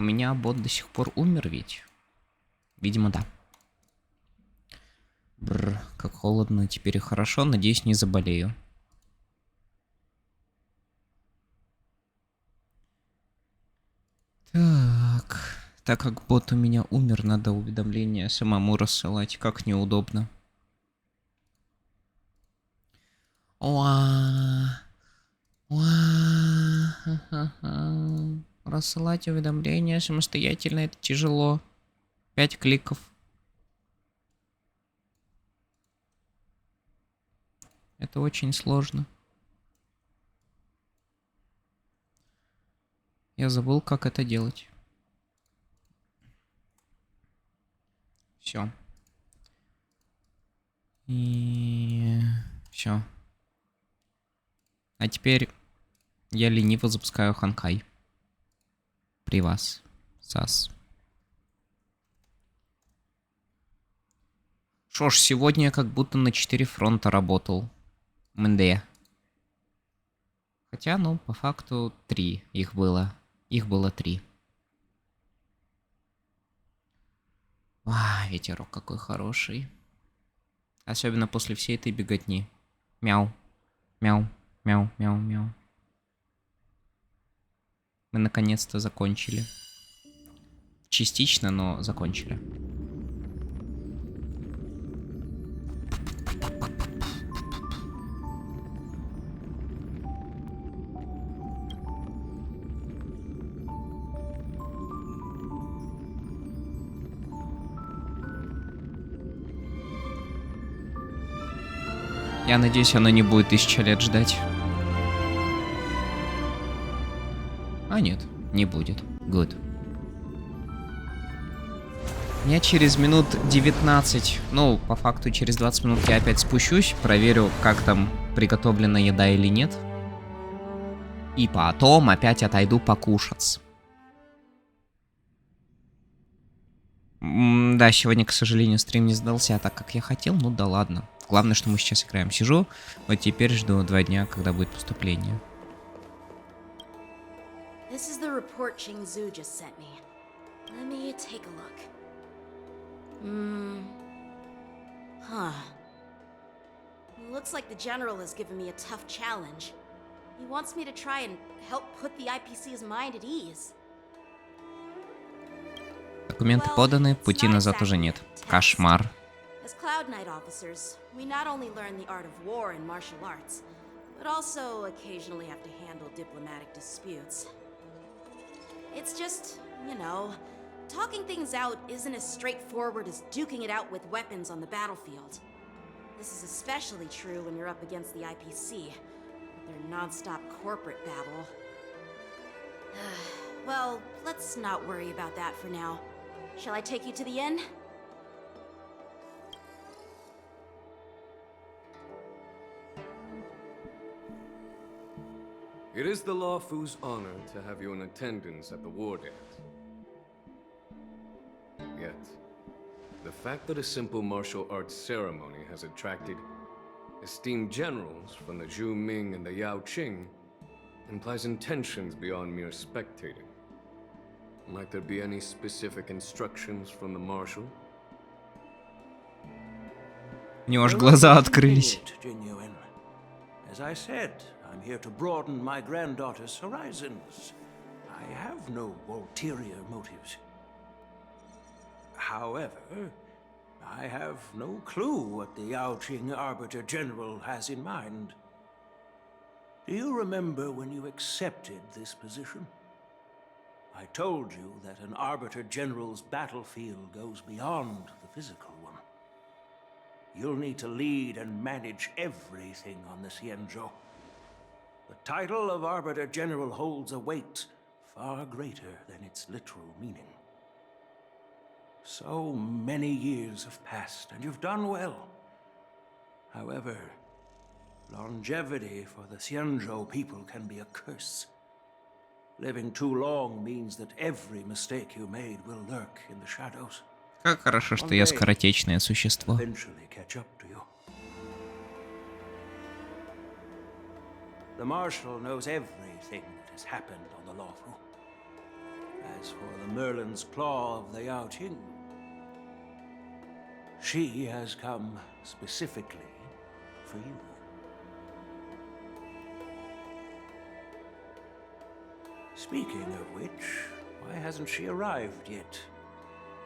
У меня бот до сих пор умер ведь? Видимо, да. Бррр, как холодно, теперь и хорошо, надеюсь, не заболею. Так, так как бот у меня умер, надо уведомления самому рассылать, как неудобно. Уа, уа, ха-ха-ха. Рассылать уведомления самостоятельно это тяжело. 5 кликов. Это очень сложно. Я забыл, как это делать. Все. И все. А теперь я лениво запускаю Ханкай. При вас. САС. Шо ж, сегодня я как будто на 4 фронта работал. МНД. Хотя, ну, по факту 3 их было. Их было 3. Ветерок какой хороший. Особенно после всей этой беготни. Мяу. Мяу. Мяу, мяу, мяу. Мы наконец-то закончили. Частично, но закончили. Я надеюсь, оно не будет 1000 лет ждать. А нет, не будет. Good. Я через минут 19, ну, по факту через 20 минут я опять спущусь, проверю, как там приготовлена еда или нет. И потом опять отойду покушать. Да, сегодня, к сожалению, стрим не сдался так, как я хотел, ну да ладно. Главное, что мы сейчас играем. Сижу, вот теперь жду 2 дня, когда будет поступление. This is the report Qingzhu just sent me. Let me take a look. Looks like the general has given me a tough challenge. He wants me to try and help put the IPC's mind at ease. Документы поданы, пути назад уже нет. Кошмар. As Cloud Knight officers, we not only learn the art of war and martial arts, but also occasionally have to handle diplomatic disputes. It's just, you know, talking things out isn't as straightforward as duking it out with weapons on the battlefield. This is especially true when you're up against the IPC, with their non-stop corporate babble. Well, let's not worry about that for now. Shall I take you to the inn? It is the Lawfu's honor to have you in attendance at the war dance. Yet, the fact that a simple martial arts ceremony has attracted esteemed generals from the Zhu Ming and the Yao Qing implies intentions beyond mere spectating. Might there be any specific instructions from the marshal? У него аж глаза открылись. As I said, I'm here to broaden my granddaughter's horizons. I have no ulterior motives. However, I have no clue what the Yaoqing Arbiter General has in mind. Do you remember when you accepted this position? I told you that an Arbiter General's battlefield goes beyond the physical one. You'll need to lead and manage everything on the Xianzhou. The title of Arbiter General holds a weight far greater than its literal meaning. So many years have passed, and you've done well. However, longevity for the Xianzhou people can be a curse. Living too long means that every mistake you made will lurk in the shadows. Как хорошо, что я скоротечное существо. Eventually catch up to you. The Marshal knows everything that has happened on the Lawfu. As for the Merlin's Claw of the Yao Qing, she has come specifically for you. Speaking of which, why hasn't she arrived yet?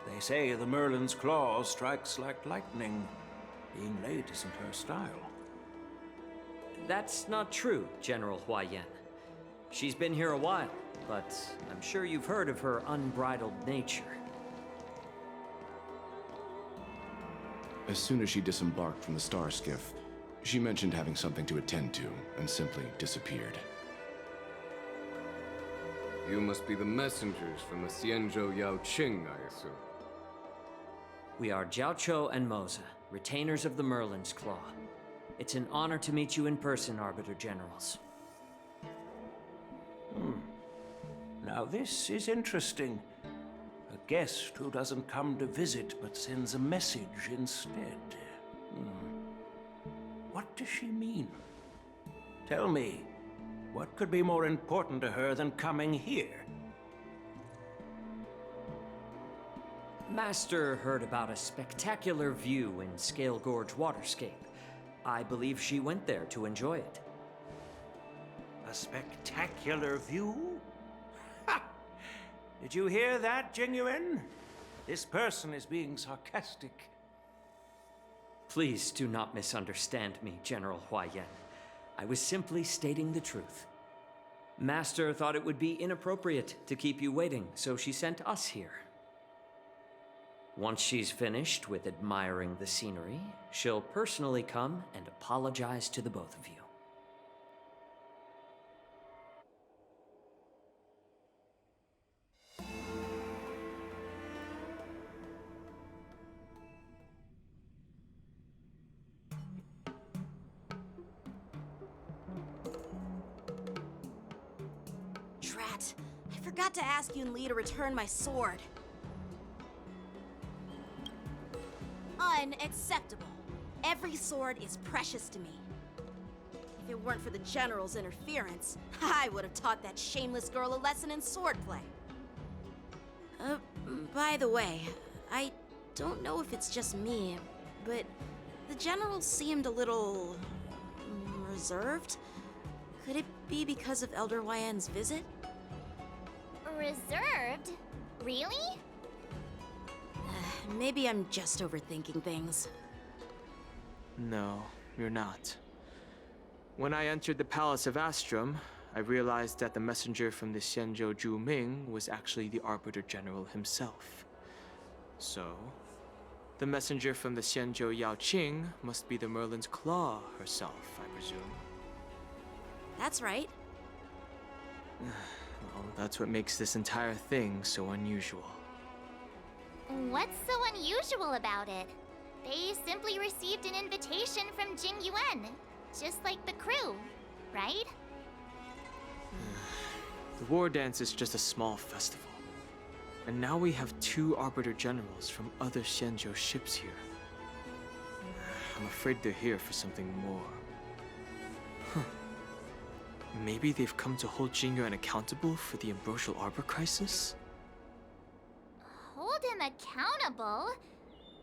They say the Merlin's Claw strikes like lightning. Being late isn't her style. That's not true, General Huayan. She's been here a while, but I'm sure you've heard of her unbridled nature. As soon as she disembarked from the star skiff, she mentioned having something to attend to and simply disappeared. You must be the messengers from the Xianzhou Yao Qing, I assume. We are Jiaoqiu and Moza, retainers of the Merlin's Claw. It's an honor to meet you in person, Arbiter Generals. Now this is interesting. A guest who doesn't come to visit but sends a message instead. What does she mean? Tell me, what could be more important to her than coming here? Master heard about a spectacular view in Scale Gorge Waterscape. I believe she went there to enjoy it. A spectacular view? Ha! Did you hear that, Jingyuan? This person is being sarcastic. Please do not misunderstand me, General Huayan. I was simply stating the truth. Master thought it would be inappropriate to keep you waiting, so she sent us here. Once she's finished with admiring the scenery, she'll personally come and apologize to the both of you. Drat, I forgot to ask Yun Li to return my sword. Unacceptable. Every sword is precious to me. If it weren't for the General's interference, I would have taught that shameless girl a lesson in swordplay. By the way, I don't know if it's just me, but the General seemed a little reserved. Could it be because of Elder Huayan's visit? Reserved? Really? Maybe I'm just overthinking things. No, you're not. When I entered the Palace of Astrum, I realized that the messenger from the Xianzhou Zhuming was actually the Arbiter General himself. So, the messenger from the Xianzhou Yao Qing must be the Merlin's Claw herself, I presume. That's right. Well, that's what makes this entire thing so unusual. What's so unusual about it? They simply received an invitation from Jingyuan, just like the crew, right? The war dance is just a small festival. And now we have 2 Arbiter Generals from other Xianzhou ships here. I'm afraid they're here for something more. Maybe they've come to hold Jingyuan accountable for the Ambrosial Arbor crisis? Hold him accountable?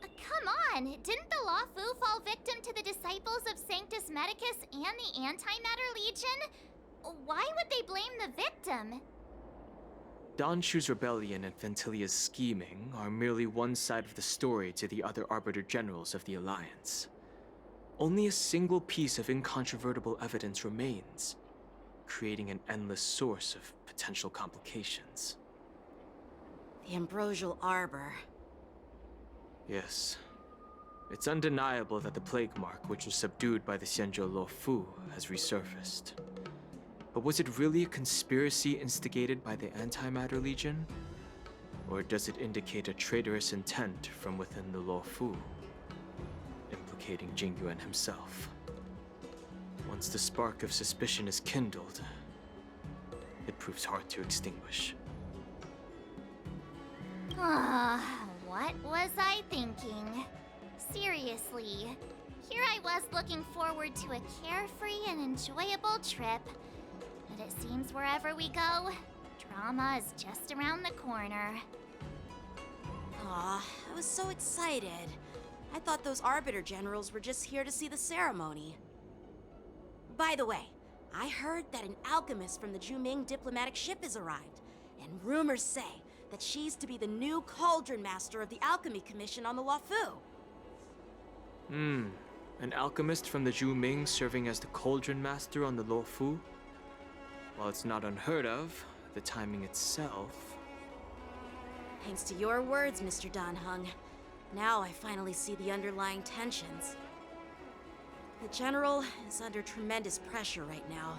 Come on, didn't the Law Fu fall victim to the disciples of Sanctus Medicus and the Antimatter Legion? Why would they blame the victim? Don Shu's rebellion and Ventilia's scheming are merely one side of the story to the other Arbiter Generals of the Alliance. Only a single piece of incontrovertible evidence remains, creating an endless source of potential complications. The Ambrosial Arbor. Yes. It's undeniable that the plague mark, which was subdued by the Xianzhou Lo Fu, has resurfaced. But was it really a conspiracy instigated by the Antimatter Legion? Or does it indicate a traitorous intent from within the Lo Fu, implicating Jingyuan himself? Once the spark of suspicion is kindled, it proves hard to extinguish. What was I thinking? Seriously, here I was looking forward to a carefree and enjoyable trip. But it seems wherever we go, Drama is just around the corner. Aw, I was so excited. I thought those Arbiter Generals were just here to see the ceremony. By the way, I heard that an alchemist from the Juming diplomatic ship has arrived, and rumors say that she's to be the new Cauldron Master of the Alchemy Commission on the Luofu. An alchemist from the Juming serving as the Cauldron Master on the Luofu? While it's not unheard of, the timing itself... Thanks to your words, Mr. Danheng. Now I finally see the underlying tensions. The General is under tremendous pressure right now.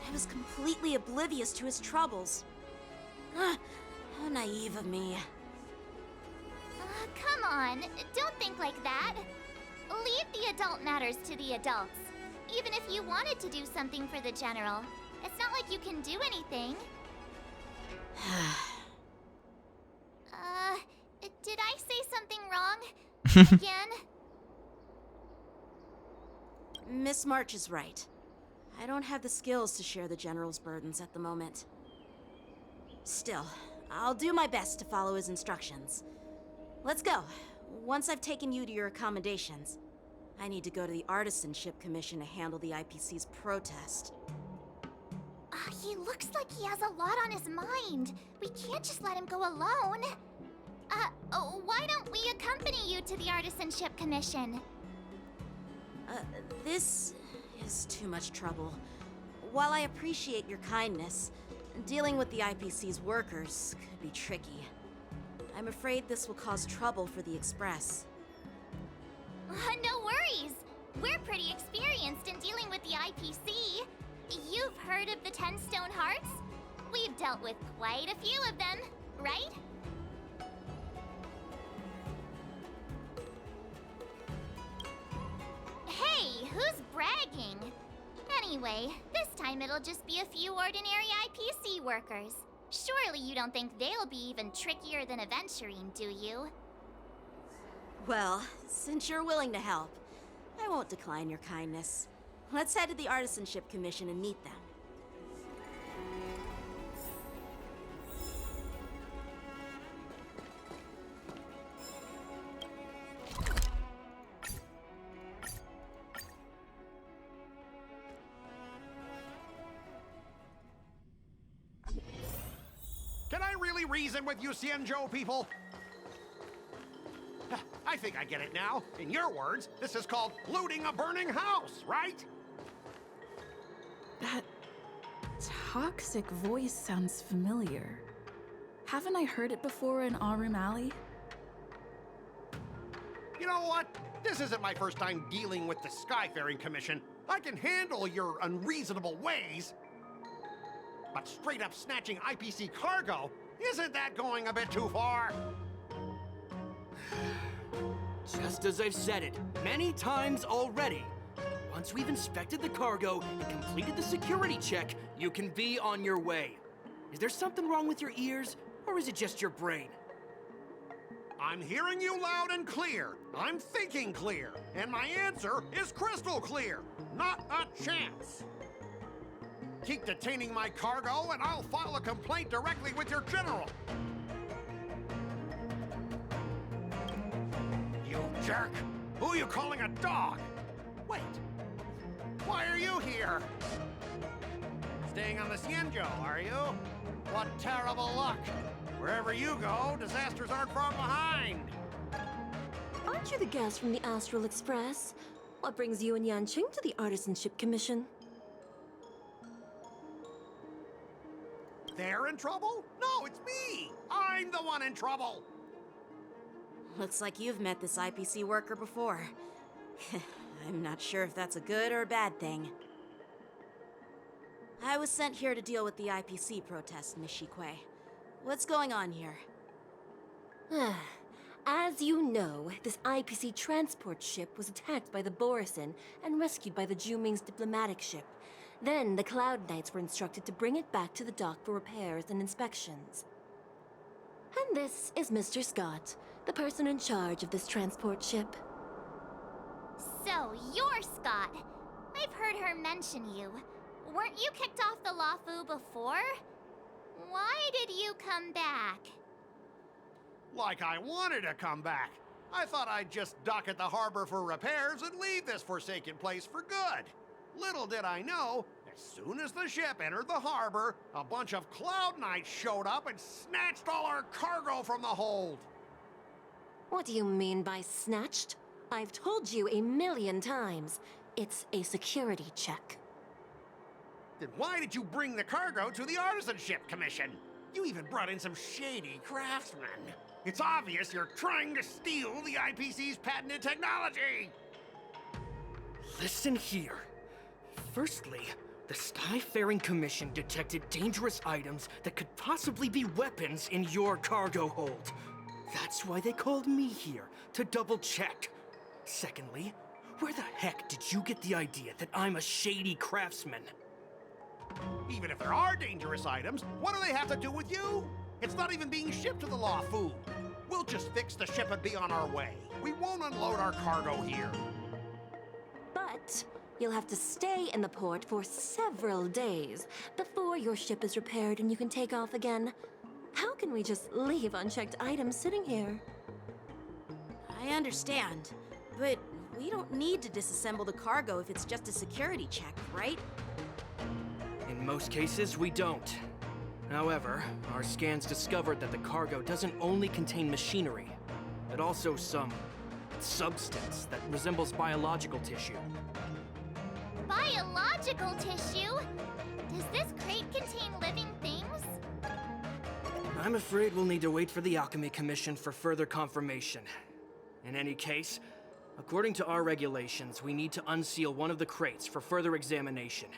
I was completely oblivious to his troubles. How naive of me. Come on, don't think like that. Leave the adult matters to the adults. Even if you wanted to do something for the General, it's not like you can do anything. Did I say something wrong? Again? Miss March is right. I don't have the skills to share the General's burdens at the moment. Still, I'll do my best to follow his instructions. Let's go. Once I've taken you to your accommodations, I need to go to the Artisanship Commission to handle the IPC's protest. He looks like he has a lot on his mind. We can't just let him go alone. Why don't we accompany you to the Artisanship Commission? This is too much trouble. While I appreciate your kindness, dealing with the IPC's workers could be tricky. I'm afraid this will cause trouble for the Express. No worries. We're pretty experienced in dealing with the IPC. You've heard of the 10 Stone Hearts? We've dealt with quite a few of them, right? Hey, who's bragging? Anyway, this time it'll just be a few ordinary IPC workers. Surely you don't think they'll be even trickier than Aventurine, do you? Well, since you're willing to help, I won't decline your kindness. Let's head to the Artisanship Commission and meet them. Can I really reason with you Xianzhou people? I think I get it now. In your words, this is called looting a burning house, right? That toxic voice sounds familiar. Haven't I heard it before in Arum Alley? You know what? This isn't my first time dealing with the Skyfaring Commission. I can handle your unreasonable ways. But straight up snatching IPC cargo, isn't that going a bit too far? Just as I've said it many times already. Once we've inspected the cargo and completed the security check, you can be on your way. Is there something wrong with your ears, or is it just your brain? I'm hearing you loud and clear. I'm thinking clear. And my answer is crystal clear. Not a chance. Keep detaining my cargo, and I'll file a complaint directly with your general. You jerk! Who are you calling a dog? Wait, why are you here? Staying on the Xianzhou, are you? What terrible luck! Wherever you go, disasters aren't far behind. Aren't you the guest from the Astral Express? What brings you and Yanqing to the Artisanship Commission? They're in trouble? No, it's me! I'm the one in trouble! Looks like you've met this IPC worker before. I'm not sure if that's a good or a bad thing. I was sent here to deal with the IPC protest, Miss Shikui. What's going on here? As you know, this IPC transport ship was attacked by the Borisin and rescued by the Juming's diplomatic ship. Then the Cloud Knights were instructed to bring it back to the dock for repairs and inspections. And this is Mr. Scott, the person in charge of this transport ship. So, you're Scott. I've heard her mention you. Weren't you kicked off the Luofu before? Why did you come back? Like I wanted to come back. I thought I'd just dock at the harbor for repairs and leave this forsaken place for good. Little did I know, as soon as the ship entered the harbor, a bunch of Cloud Knights showed up and snatched all our cargo from the hold. What do you mean by snatched? I've told you 1,000,000 times. It's a security check. Then why did you bring the cargo to the Artisanship Commission? You even brought in some shady craftsmen. It's obvious you're trying to steal the IPC's patented technology! Listen here. Firstly, the Skyfaring Commission detected dangerous items that could possibly be weapons in your cargo hold. That's why they called me here, to double check. Secondly, where the heck did you get the idea that I'm a shady craftsman? Even if there are dangerous items, what do they have to do with you? It's not even being shipped to the Lafu. We'll just fix the ship and be on our way. We won't unload our cargo here. But you'll have to stay in the port for several days before your ship is repaired and you can take off again. How can we just leave unchecked items sitting here? I understand, but we don't need to disassemble the cargo if it's just a security check, right? In most cases, we don't. However, our scans discovered that the cargo doesn't only contain machinery, but also some substance that resembles biological tissue. Biological tissue? Does this crate contain living things? I'm afraid we'll need to wait for the Alchemy Commission for further confirmation. In any case, according to our regulations, we need to unseal one of the crates for further examination.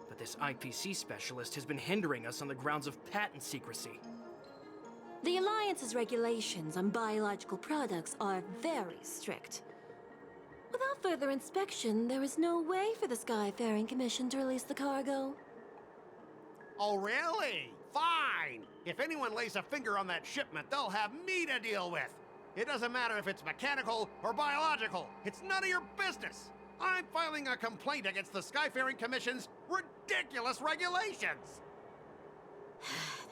But this IPC specialist has been hindering us on the grounds of patent secrecy. The Alliance's regulations on biological products are very strict. Without further inspection, there is no way for the Skyfaring Commission to release the cargo. Oh, really? Fine! If anyone lays a finger on that shipment, they'll have me to deal with. It doesn't matter if it's mechanical or biological. It's none of your business. I'm filing a complaint against the Skyfaring Commission's ridiculous regulations.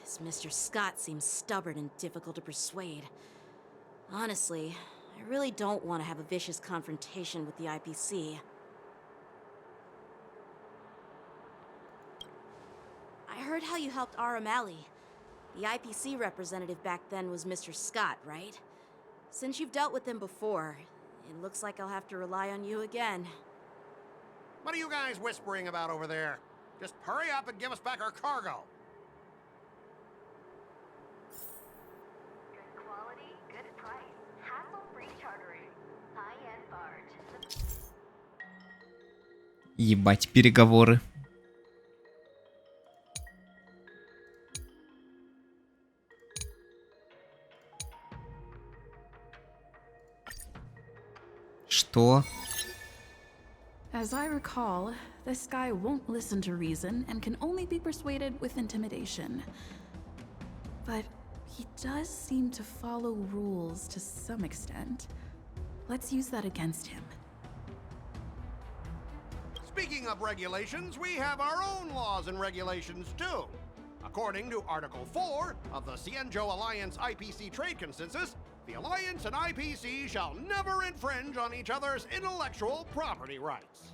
This Mr. Scott seems stubborn and difficult to persuade. Honestly, I really don't want to have a vicious confrontation with the IPC. I heard how you helped Aramali. The IPC representative back then was Mr. Scott, right? Since you've dealt with him before, it looks like I'll have to rely on you again. What are you guys whispering about over there? Just hurry up and give us back our cargo. Good quality, good price, hassle-free chartering. High-end barge. Ебать, переговоры. Что? As I recall, this guy won't listen to reason and can only be persuaded with intimidation. But he does seem to follow rules to some extent. Let's use that against him. Speaking of regulations, we have our own laws and regulations too. According to Article 4 of the Cienjo Alliance IPC Trade Consensus, the Alliance and IPC shall never infringe on each other's intellectual property rights.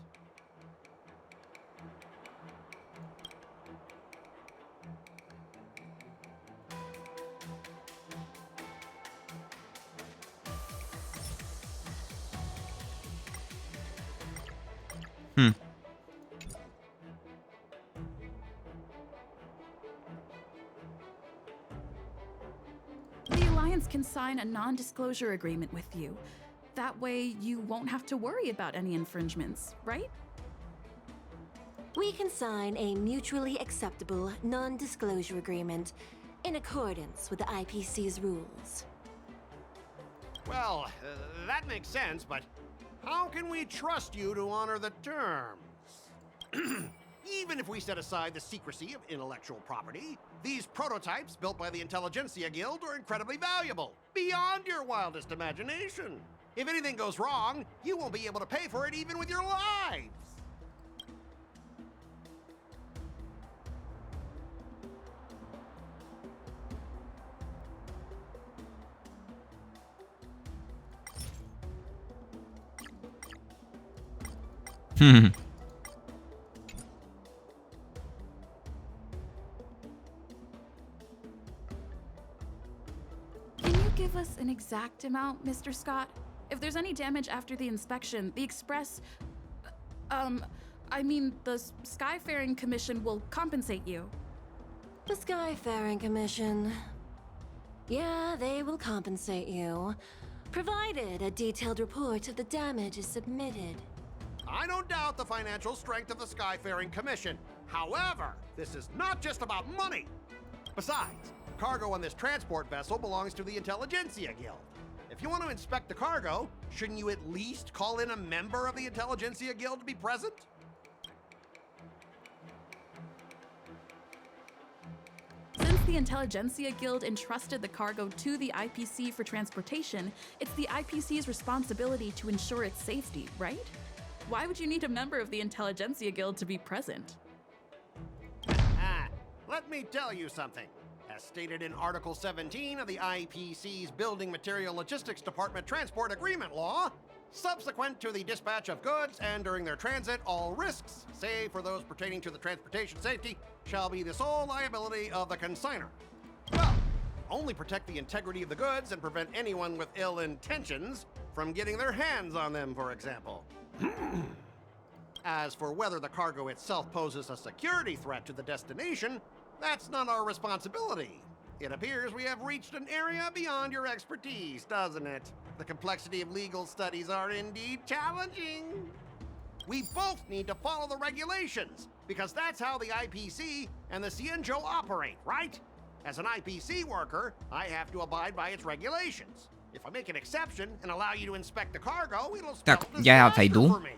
The Alliance can sign a non-disclosure agreement with you. That way, you won't have to worry about any infringements, right? We can sign a mutually acceptable non-disclosure agreement in accordance with the IPC's rules. Well, that makes sense, but how can we trust you to honor the terms? Even if we set aside the secrecy of intellectual property, these prototypes built by the Intelligentsia Guild are incredibly valuable, beyond your wildest imagination. If anything goes wrong, you won't be able to pay for it even with your lives. Хм. Can you give us an exact amount, Mr. Scott? If there's any damage after the inspection, the Express... I mean, the Skyfaring Commission will compensate you. The Skyfaring Commission. Yeah, they will compensate you, provided a detailed report of the damage is submitted. I don't doubt the financial strength of the Skyfaring Commission. However, this is not just about money. Besides, cargo on this transport vessel belongs to the Intelligentsia Guild. If you want to inspect the cargo, shouldn't you at least call in a member of the Intelligentsia Guild to be present? Since the Intelligentsia Guild entrusted the cargo to the IPC for transportation, it's the IPC's responsibility to ensure its safety, right? Why would you need a member of the Intelligentsia Guild to be present? Let me tell you something. As stated in Article 17 of the IPC's Building Material Logistics Department Transport Agreement Law, subsequent to the dispatch of goods and during their transit, all risks, save for those pertaining to the transportation safety, shall be the sole liability of the consignor. Well, only protect the integrity of the goods and prevent anyone with ill intentions from getting their hands on them, for example. As for whether the cargo itself poses a security threat to the destination, that's not our responsibility. It appears we have reached an area beyond your expertise, doesn't it? The complexity of legal studies are indeed challenging. We both need to follow the regulations, because that's how the IPC and the Cienjo operate, right? As an IPC worker, I have to abide by its regulations. If I make an exception and allow you to inspect the cargo, it'll spell Так, я disaster отойду. for me.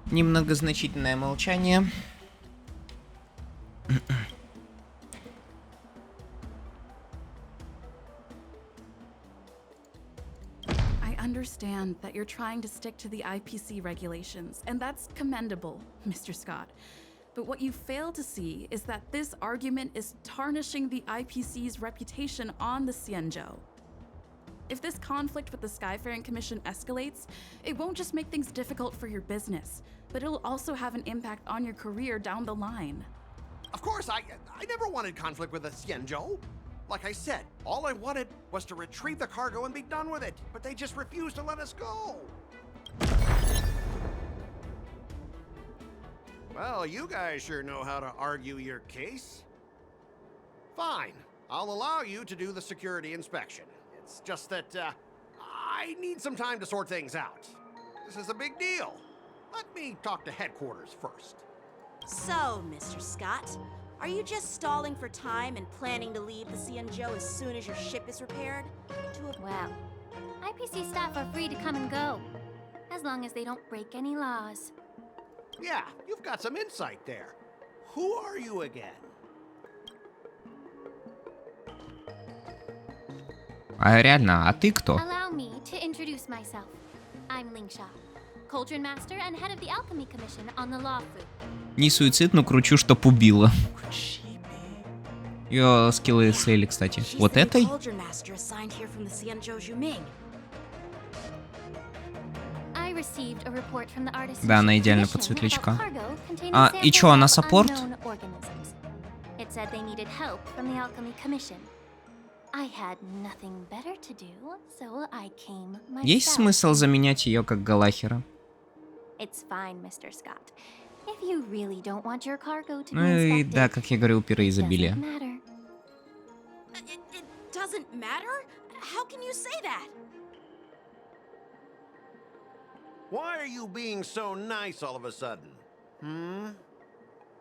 Немногозначительное молчание. I understand that you're trying to stick to the IPC regulations, and that's commendable, Mr. Scott. But what you fail to see is that this argument is tarnishing the IPC's reputation on the Cienjo. If this conflict with the Skyfaring Commission escalates, it won't just make things difficult for your business, but it'll also have an impact on your career down the line. Of course, I never wanted conflict with the Cienjo. Like I said, all I wanted was to retrieve the cargo and be done with it, but they just refused to let us go. Well, you guys sure know how to argue your case. Fine, I'll allow you to do the security inspection. It's just that, I need some time to sort things out. This is a big deal. Let me talk to headquarters first. So, Mr. Scott, Are you just stalling for time and planning to leave the Xianzhou as soon as your ship is repaired? Well, IPC staff are free to come and go, as long as they don't break any laws. Yeah, you've got some insight there. Who are you again? А реально, а ты кто? Allow me to introduce myself. I'm Lingsha, Cauldron Master and head of the Alchemy Commission on the Law Fu. Не суицид, но кручу, чтоб убила. Ее скиллы сейли, кстати. Вот этой? Да, она идеально под светлячка. А, и чё, она саппорт? Есть смысл заменять ее как Галахера? Ну и да, как я говорил, пиры изобилия. Doesn't matter? How can you say that? Why are you being so nice all of a sudden?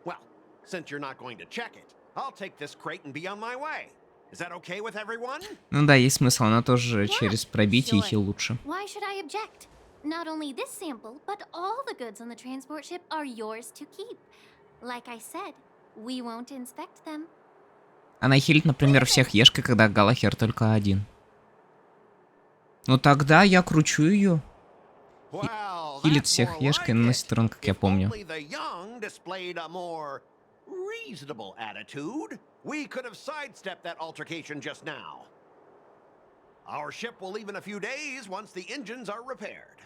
Well, since you're not going to check it, I'll take this crate and be on my way. Is that okay with everyone? Ну да, есть смысл, она тоже через пробитие и хил лучше. Why should I object? Not only this sample, but all the goods on the transport ship are yours to keep. Like I said, we won't inspect them. Она хилит, например, всех Ешкой, когда Галахер только один. Ну тогда я кручу ее. Хилит всех Ешкой, но носит урон, как я помню. Reasonable attitude. We could have sidestepped that altercation just now. Our ship will leave in a few days once the engines are repaired.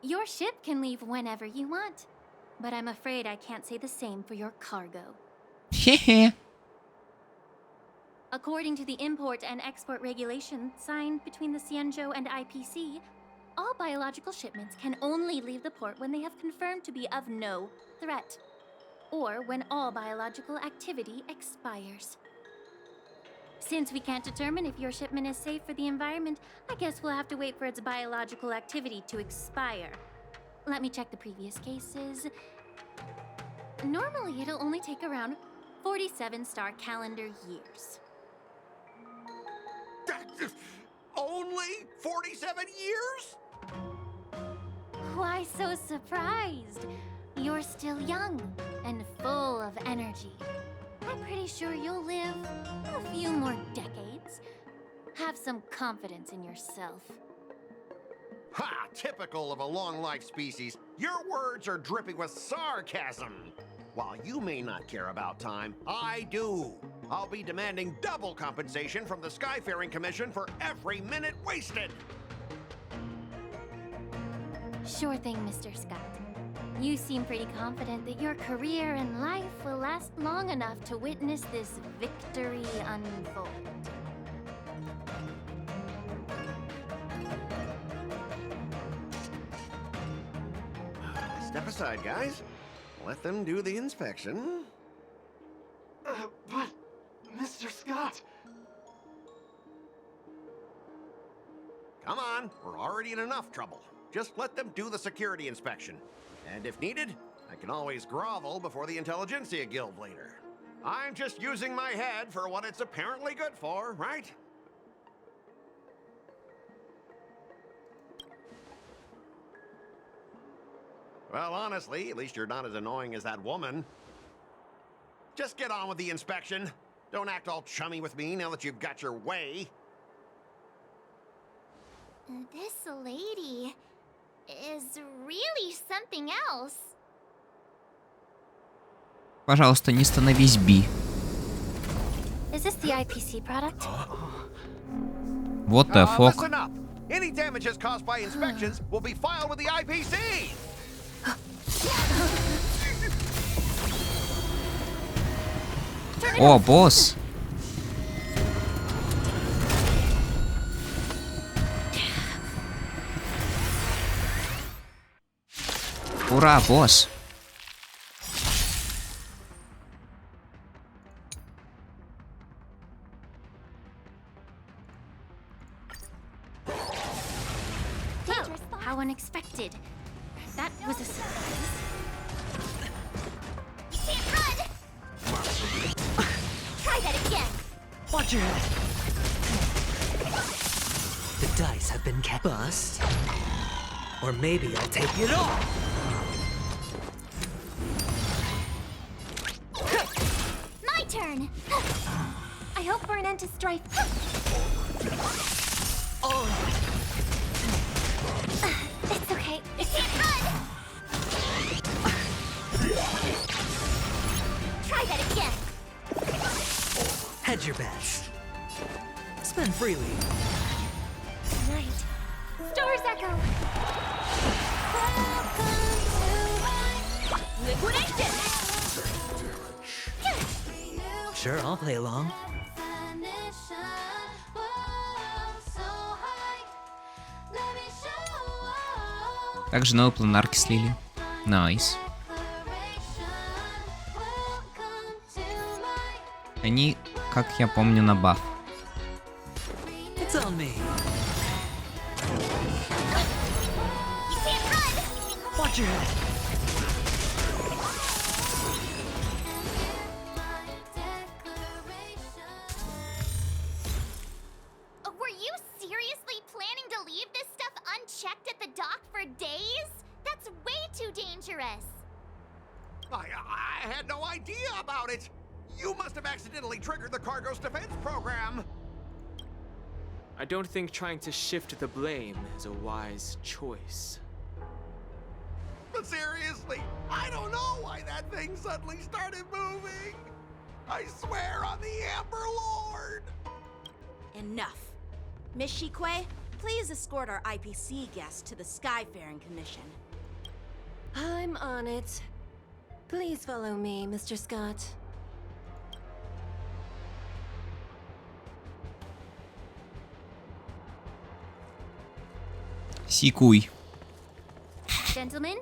Your ship can leave whenever you want, but I'm afraid I can't say the same for your cargo. Хе-хе. According to the import and export regulations signed between the Xianzhou and IPC, all biological shipments can only leave the port when they have confirmed to be of no threat, or when all biological activity expires. Since we can't determine if your shipment is safe for the environment, I guess we'll have to wait for its biological activity to expire. Let me check the previous cases. Normally, it'll only take around 47 star calendar years. Only 47 years? Why so surprised? You're still young and full of energy. I'm pretty sure you'll live a few more decades. Have some confidence in yourself. Ha! Typical of a long-life species. Your words are dripping with sarcasm. While you may not care about time, I do. I'll be demanding double compensation from the Skyfaring Commission for every minute wasted. Sure thing, Mr. Scott. You seem pretty confident that your career and life will last long enough to witness this victory unfold. Step aside, guys. Let them do the inspection. But, Mr. Scott... Come on, we're already in enough trouble. Just let them do the security inspection. And if needed, I can always grovel before the Intelligentsia Guild later. I'm just using my head for what it's apparently good for, right? Well, honestly, at least you're not as annoying as that woman. Just get on with the inspection. Don't act all chummy with me now that you've got your way. This lady is really something else. Пожалуйста, не становись Би. Is this the IPC product? What the fuck? Listen up. Any damages caused by inspections will be filed with the IPC. О, босс. Ура, босс. Well, how unexpected. That was a surprise. You can't run! Watch your head. The dice have been bust. Or maybe I'll take it all. My turn! I hope for an end to strife. Oh. It's okay. It can't run! Try that again! Hedge your bets. Spend freely. Right. Stars echo! Liquidation! Sure, I'll play along. Также новые планарки слили. Найс. Они, как я помню, на баф. It's on me. You can't run! Watch your head. Were you seriously planning to leave this stuff unchecked at the dock for days? That's way too dangerous. I had no idea about it. You must have accidentally triggered the cargo's defense program. I don't think trying to shift the blame is a wise choice. But seriously, I don't know why that thing suddenly started moving. I swear on the Amber Lord. Enough. Miss Shikwe, please escort our IPC guest to the Skyfaring Commission. I'm on it. Please follow me, Mr. Scott. Сикуй. Gentlemen,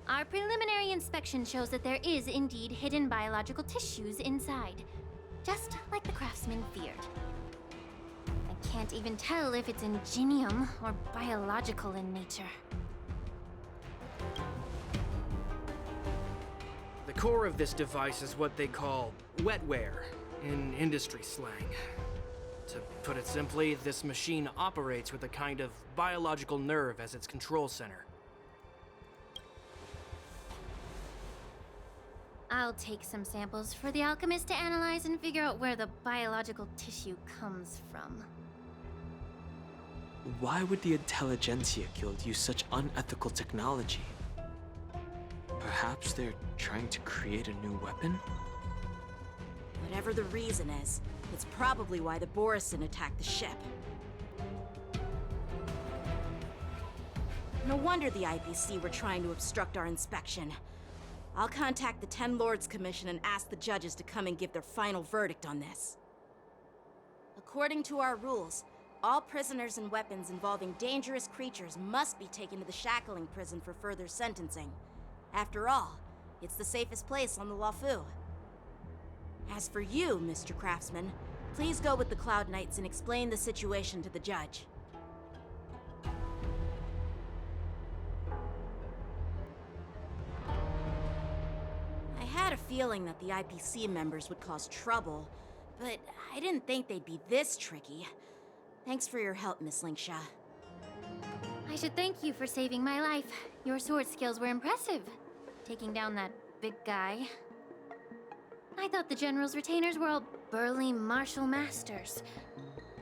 our preliminary inspection shows that there is indeed hidden biological tissues inside, just like the craftsman feared. I can't even tell if it's ingenium or biological in nature. The core of this device is what they call wetware in industry slang. To put it simply, this machine operates with a kind of biological nerve as its control center. I'll take some samples for the alchemist to analyze and figure out where the biological tissue comes from. Why would the Intelligentsia Guild use such unethical technology? Perhaps they're trying to create a new weapon? Whatever the reason is, it's probably why the Borison attacked the ship. No wonder the IPC were trying to obstruct our inspection. I'll contact the Ten Lords Commission and ask the judges to come and give their final verdict on this. According to our rules, all prisoners and weapons involving dangerous creatures must be taken to the shackling prison for further sentencing. After all, it's the safest place on the Luofu. As for you, Mr. Craftsman, please go with the Cloud Knights and explain the situation to the judge. I had a feeling that the IPC members would cause trouble, but I didn't think they'd be this tricky. Thanks for your help, Miss Linksha. I should thank you for saving my life. Your sword skills were impressive. Taking down that big guy. I thought the General's retainers were all burly martial masters.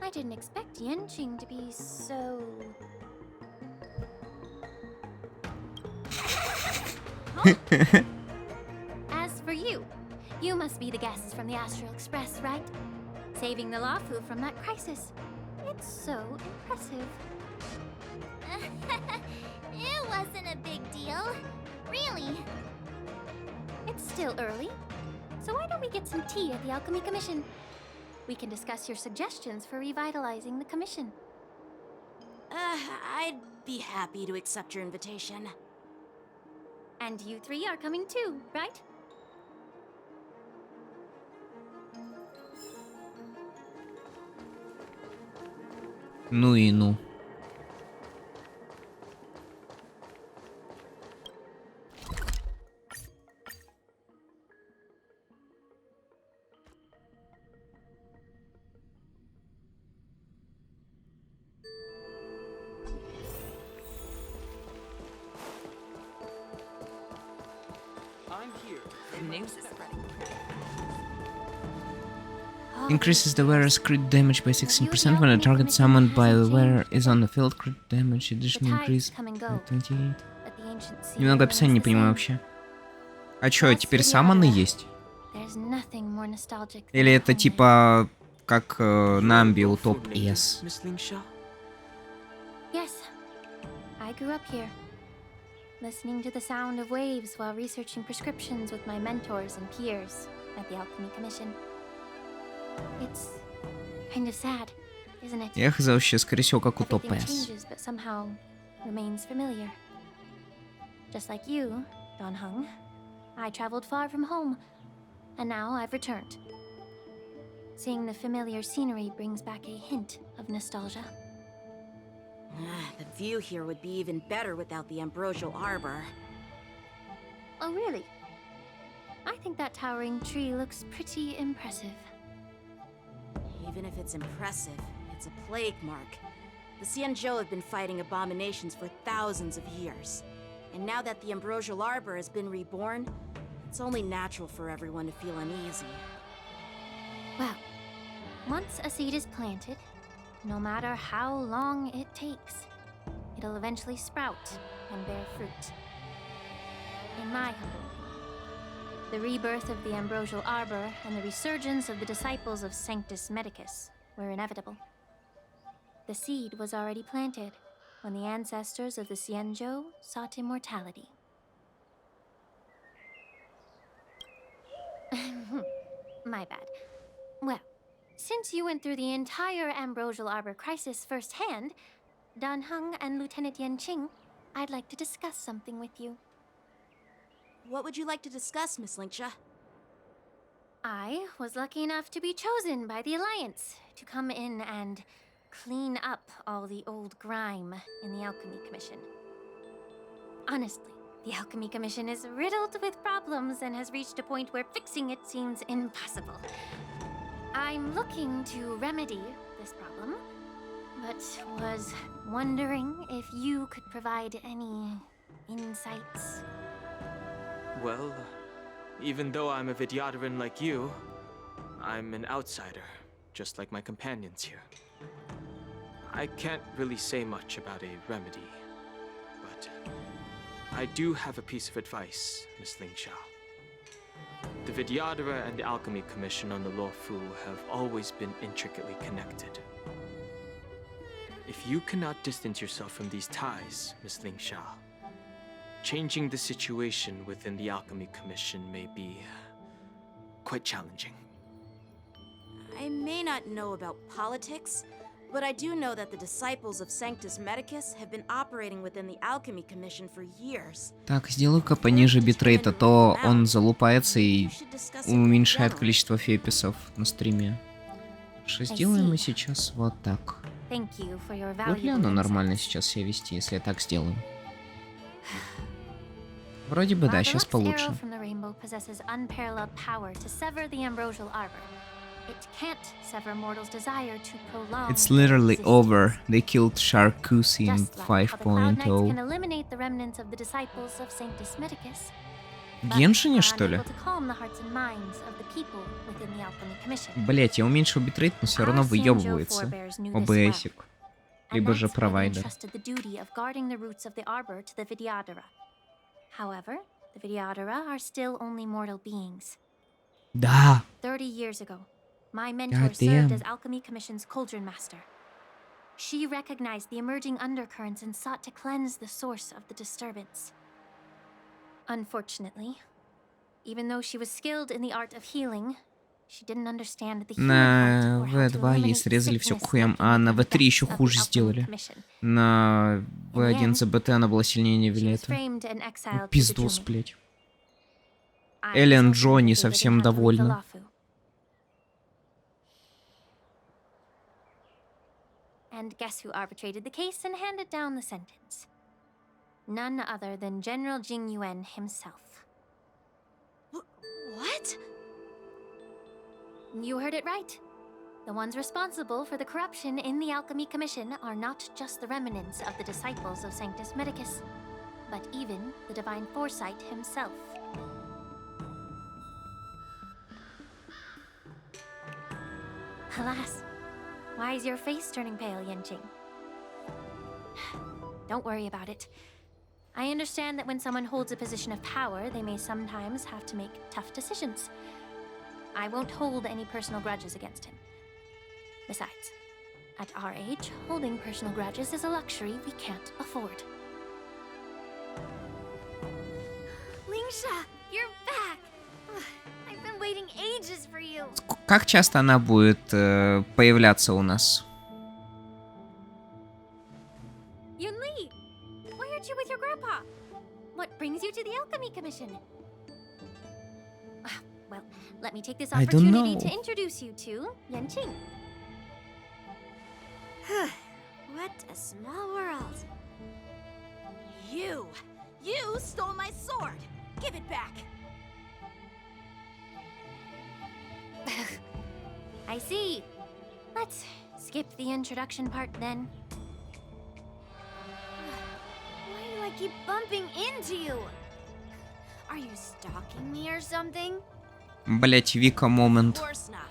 I didn't expect Yenqing to be so... As for you, you must be the guests from the Astral Express, right? Saving the Luofu from that crisis. It's so impressive. It wasn't a big deal. Really. It's still early, so why don't we get some tea at the Alchemy Commission? We can discuss your suggestions for revitalizing the commission. I'd be happy to accept your invitation. And you three are coming too, right? Ну и ну. I'm here. The news is spreading. Increases the wearer's crit damage by 16% when a target summoned by the wearer is on the field. Crit damage additional increase by 28. Немного описания не понимаю вообще. А чё, теперь саммоны есть? Или это типа как Намби у топ-С? Yes, I grew up here, listening to the sound of waves while researching prescriptions with my mentors and peers at the Alchemy Commission. It's kind of sad, isn't it? Эх, за вообще, скорее всего, как у Everything топ-С. changes, but somehow remains familiar. Just like you, Don Hung, I traveled far from home, and now I've returned. Seeing the familiar scenery brings back a hint of nostalgia. The view here would be even better without the ambrosial arbor. Oh, really? I think that towering tree looks pretty impressive. Even if it's impressive, it's a plague mark. The Xianzhou have been fighting abominations for thousands of years. And now that the ambrosial arbor has been reborn, it's only natural for everyone to feel uneasy. Well, once a seed is planted, no matter how long it takes, it'll eventually sprout and bear fruit. In my humble opinion, the rebirth of the ambrosial arbor and the resurgence of the disciples of Sanctus Medicus were inevitable. The seed was already planted when the ancestors of the Xianzhou sought immortality. My bad. Well, since you went through the entire ambrosial arbor crisis firsthand, Dan Heng and Lieutenant Yan Qing, I'd like to discuss something with you. What would you like to discuss, Miss Linksha? I was lucky enough to be chosen by the Alliance to come in and clean up all the old grime in the Alchemy Commission. Honestly, the Alchemy Commission is riddled with problems and has reached a point where fixing it seems impossible. I'm looking to remedy this problem, but was wondering if you could provide any insights. Well, even though I'm a Vidyadharan like you, I'm an outsider, just like my companions here. I can't really say much about a remedy, but I do have a piece of advice, Miss Lingsha. The Vidyadhara and the Alchemy Commission on the Luofu have always been intricately connected. If you cannot distance yourself from these ties, Miss Lingsha, changing the situation within the Alchemy Commission may be quite challenging. I may not know about politics, but I do know that the disciples of Sanctus Medicus have been operating within the Alchemy Commission for years. Так, сделаю-ка пониже битрейт, а то он залупается и уменьшает количество феписов на стриме. Что сделаем мы сейчас вот так. Будет ли оно нормально сейчас себя вести, если я так сделаю? Вроде бы да, сейчас получше. It's literally over. They killed Sharkusi in 5.0. Геншине, что ли? Блять, я уменьшил битрейт, но все равно выебывается. ОБСик. Либо же провайдер. However, the Vidyadhara are still only mortal beings. Да. 30 years ago, my mentor served as Alchemy Commission's Cauldron Master. She recognized the emerging undercurrents and sought to cleanse the source of the disturbance. Unfortunately, even though she was skilled in the art of healing, she didn't understand the human heart or how to V2 ей eliminate срезали все к sickness хуям, а на V3 еще хуже сделали. На V1 ZBT она была сильнее Невилета. Пиздос, блять. Эллен Джо не совсем довольна. And guess who arbitrated the case and handed down the sentence? None other than General Jing Yuan himself. What? You heard it right. The ones responsible for the corruption in the Alchemy Commission are not just the remnants of the disciples of Sanctus Medicus, but even the Divine Foresight himself. Alas, why is your face turning pale, Yanqing? Don't worry about it. I understand that when someone holds a position of power, they may sometimes have to make tough decisions. I won't hold any personal grudges against him. Besides, at our age, holding personal grudges is a luxury we can't afford. Lingsha, you're back! I've been waiting ages for you. Как часто она будет появляться у нас? Yunli! Why aren't you with your grandpa? What brings you to the Alchemy Commission? Well, let me take this I don't opportunity know. to introduce you to Yanqing. What a small world. You stole my sword! Give it back! I see. Let's skip the introduction part then. Why do I keep bumping into you? Are you stalking me or something? Блять, Вика момент. Of course not.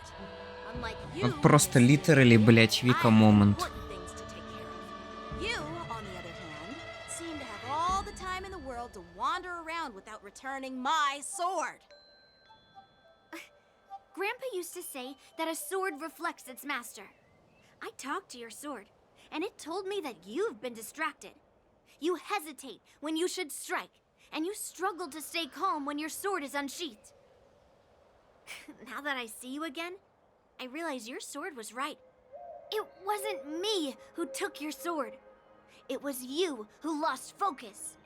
Unlike you, Вот просто literally, блять, Вика момент. important things to take care of. You, on the other hand, seem to have all the time in the world to wander around without returning my sword. Grandpa used to say that a sword reflects its master. I talked to your sword, and it told me that you've been distracted. You hesitate when you should strike, and you struggle to stay calm when your sword is unsheathed. Now that I see you again, I realize your sword was right. It wasn't me who took your sword. It was you who lost focus.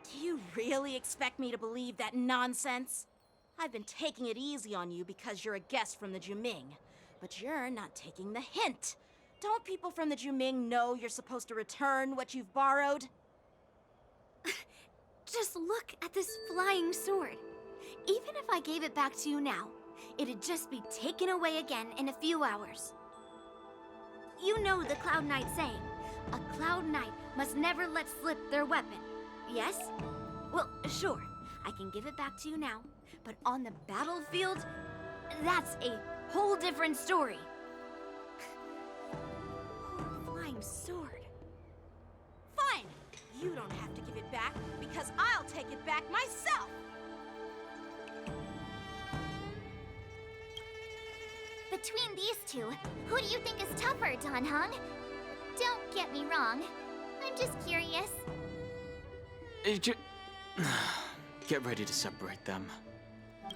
Do you really expect me to believe that nonsense? I've been taking it easy on you because you're a guest from the Juming, but you're not taking the hint. Don't people from the Juming know you're supposed to return what you've borrowed? Just look at this flying sword. Even if I gave it back to you now, it'd just be taken away again in a few hours. You know the Cloud Knight saying, a Cloud Knight must never let slip their weapon, yes? Well, sure, I can give it back to you now, but on the battlefield, that's a whole different story. Poor flying sword. Fine! You don't have to give it back, because I'll take it back myself! Between these two, who do you think is tougher, Dan Heng? Don't get me wrong. I'm just curious. Get ready to separate them.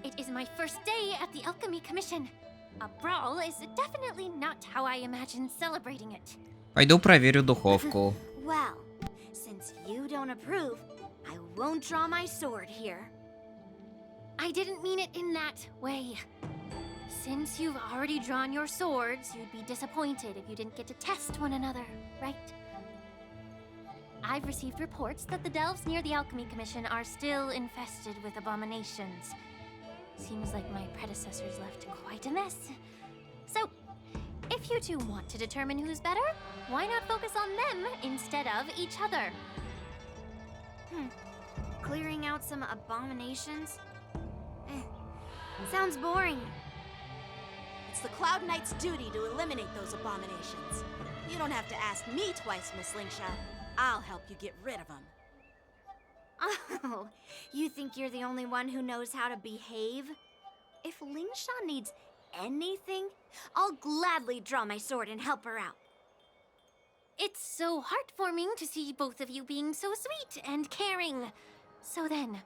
It is my first day at the Alchemy Commission. A brawl is definitely not how I imagine celebrating it. Пойду проверю духовку. Well, since you don't approve, I won't draw my sword here. I didn't mean it in that way. Since you've already drawn your swords, you'd be disappointed if you didn't get to test one another, right? I've received reports that the delves near the Alchemy Commission are still infested with abominations. Seems like my predecessors left quite a mess. So, if you two want to determine who's better, why not focus on them instead of each other? Clearing out some abominations? Sounds boring. It's the Cloud Knight's duty to eliminate those abominations. You don't have to ask me twice, Miss Lingsha. I'll help you get rid of them. Oh, you think you're the only one who knows how to behave? If Lingsha needs anything, I'll gladly draw my sword and help her out. It's so heartwarming to see both of you being so sweet and caring. So then,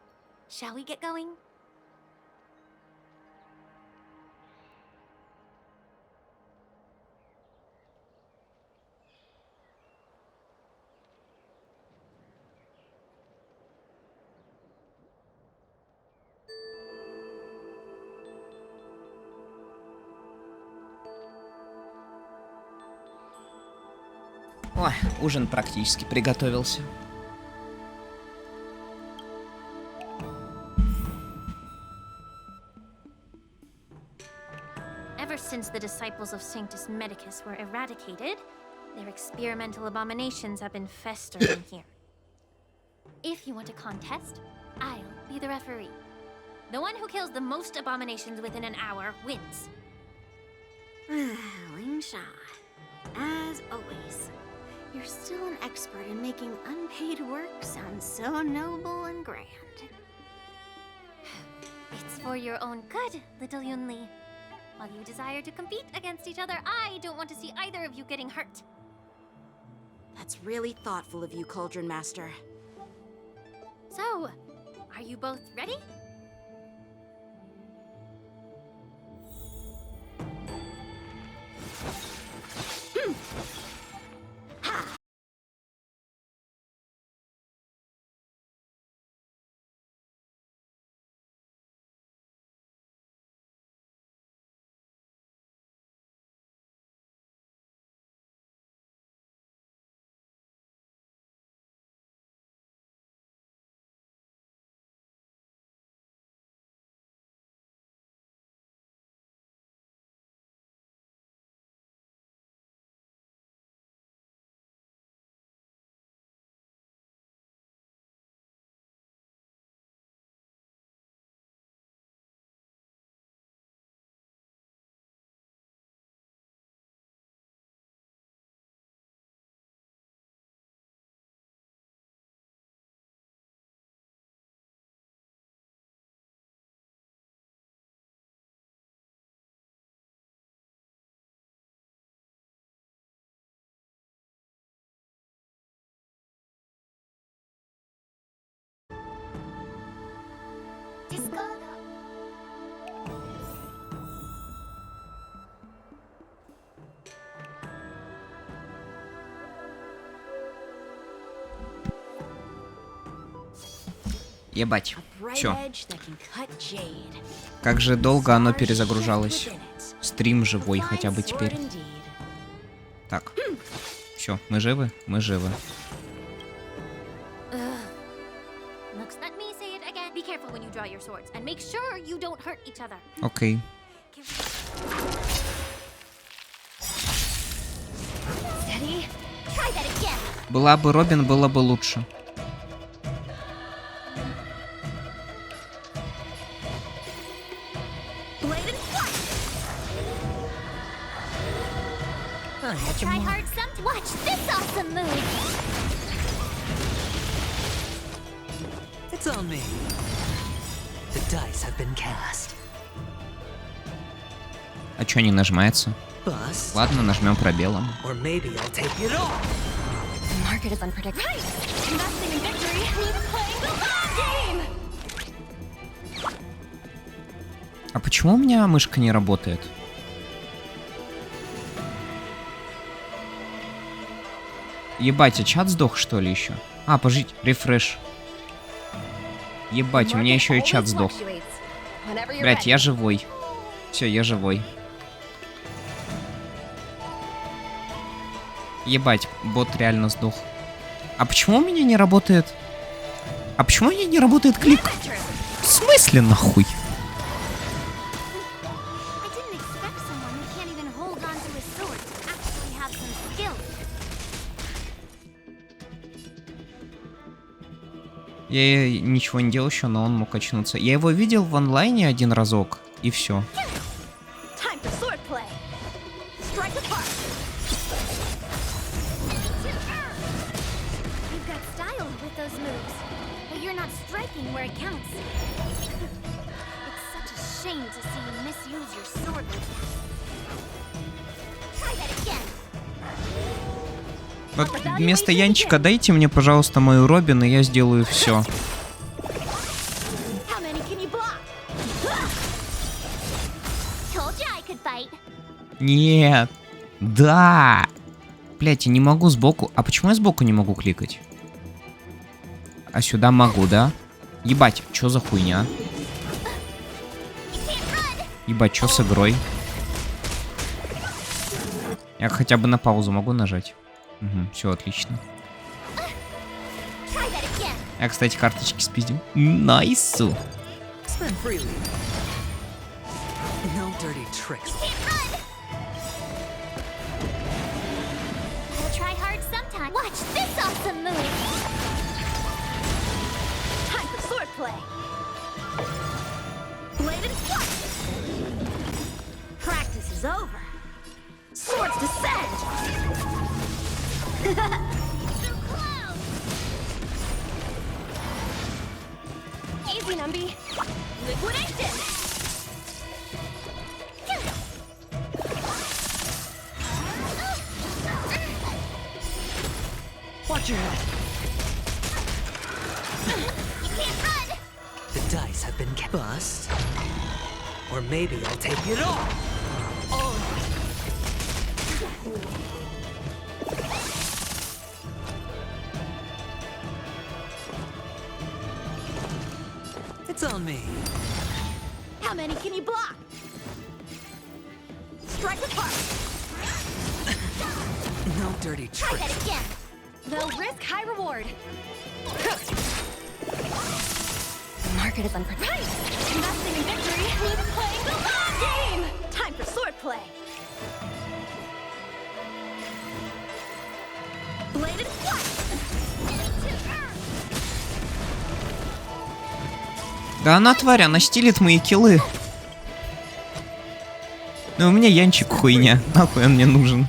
shall we get going? Ой, ужин практически приготовился. Ever since the disciples of Sanctus Medicus were eradicated, their experimental abominations have been festering here. If you want a contest, I'll be the referee. The one who kills the most abominations within an hour wins. Lingsha, as always, you're still an expert in making unpaid work sound so noble and grand. It's for your own good, little Yunli. While you desire to compete against each other, I don't want to see either of you getting hurt. That's really thoughtful of you, Cauldron Master. So, are you both ready? Ебать. Все. Как же долго оно перезагружалось. Стрим живой хотя бы теперь. Так. Все, мы живы? Мы живы. Окей. Была бы Робин, было бы лучше. Try hard some. Watch this awesome move. It's on me. The dice have been cast. А чё не нажимается? Ладно, нажмем пробелом. Or maybe I'll take it all. The market is unpredictable. Right. Investing in victory means playing the long game. А почему у меня мышка не работает? Ебать, а чат сдох, что ли, еще? А, пожить, рефреш. Ебать, у меня еще и чат сдох. Блять, я живой. Все, я живой. Ебать, бот реально сдох. А почему у меня не работает? А почему у меня не работает клик? В смысле, нахуй? Я ничего не делал еще, но он мог очнуться. Я его видел в онлайне один разок, и все. Вот вместо Янчика дайте мне, пожалуйста, мою Робин, и я сделаю все. Нет. Да. Блять, я не могу сбоку. А почему я сбоку не могу кликать? А сюда могу, да? Ебать, что за хуйня? Ебать, что с игрой? Я хотя бы на паузу могу нажать. Угу, все отлично. Я, кстати, карточки спиздил. Найсу. Easy, Numby. Liquidation! Watch your head. You can't run! The dice have been bust. Or maybe I'll take it all. Oh. It's on me. How many can you block? Strike apart. No dirty Try tricks. that again! Low risk, high reward. The market is unpredictable. Right! Investing in victory means playing the long game! Time for swordplay. Bladed flight! Да она тварь, она стилит мои киллы. Но у меня Янчик хуйня. Нахуй он мне нужен.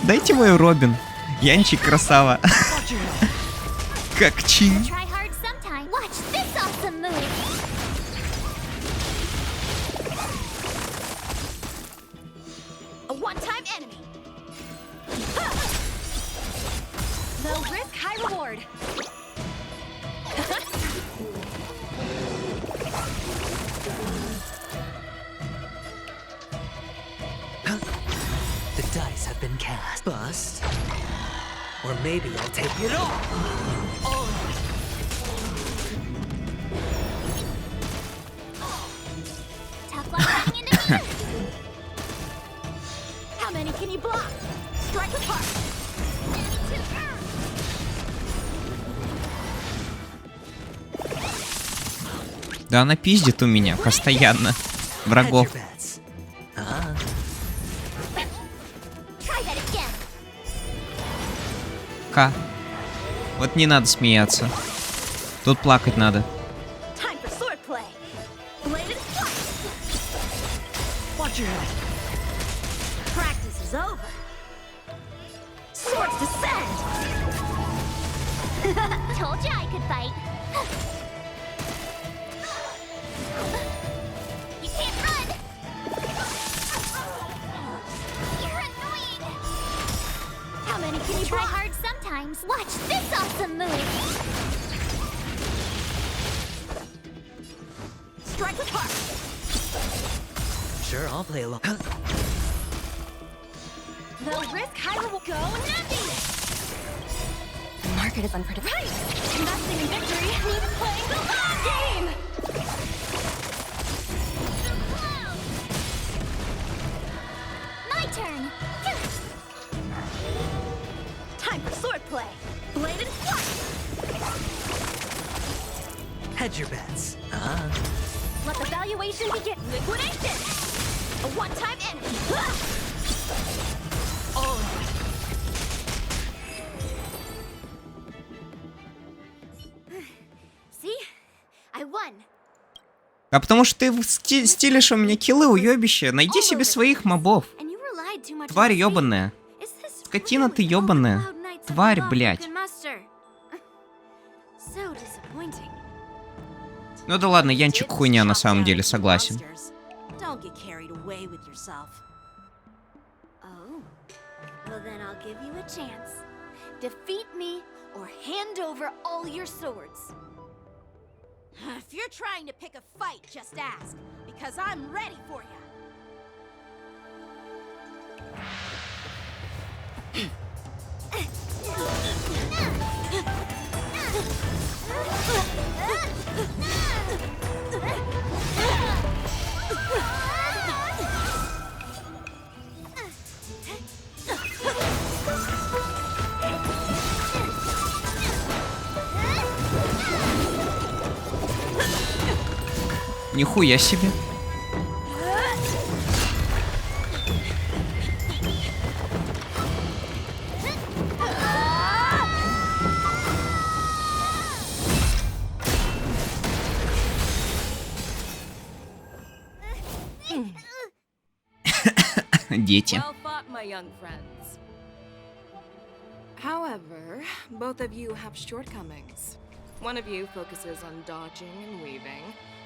Дайте мой Робин. Янчик красава. Как чин. Try hard sometime. Watch this awesome move! A one-time enemy. Low risk, high reward. The dice have been cast. Bust. Or maybe I'll take it all. Oh. Tough luck running into me! How many can you block? Strike apart. Да она пиздит у меня постоянно. Врагов. Hedge your bets. Ah. Try that again! Ка. Вот не надо смеяться. Тут плакать надо. Time for swordplay. Bladed flight. Watch your head. Practice is over. Swords descend. Told you I could fight. You can't run! You're annoying! How many can you Try block? hard sometimes. Watch this awesome move! Strike apart. Sure, I'll play along. Low risk, high reward. Go Numby. The market is unpredictable. Right! Investing in victory means playing the long game! My turn! Time for swordplay. Bladed flight. Hedge your bets. Ah. Let the valuation begin. Liquidation. A one-time enemy. Oh. See? I won. А потому что ты стилишь у меня киллы, уёбище. Найди себе своих мобов. And you relied too much Тварь on me. ёбаная. Is this Скотина ты really all the ёбаная. Cloud Knights of Тварь, the Lost блядь. can muster? So disappointing. Ну да ладно, Янчик хуйня на самом деле, согласен. Don't get carried away with yourself. Oh. Well then I'll give you a chance. Defeat me or hand over all your swords. If you're trying to pick a fight, just ask, because I'm ready for you. Нихуя себе. Дети. Well fought, my young friends. However, both of you have shortcomings. One of you focuses on dodging and weaving,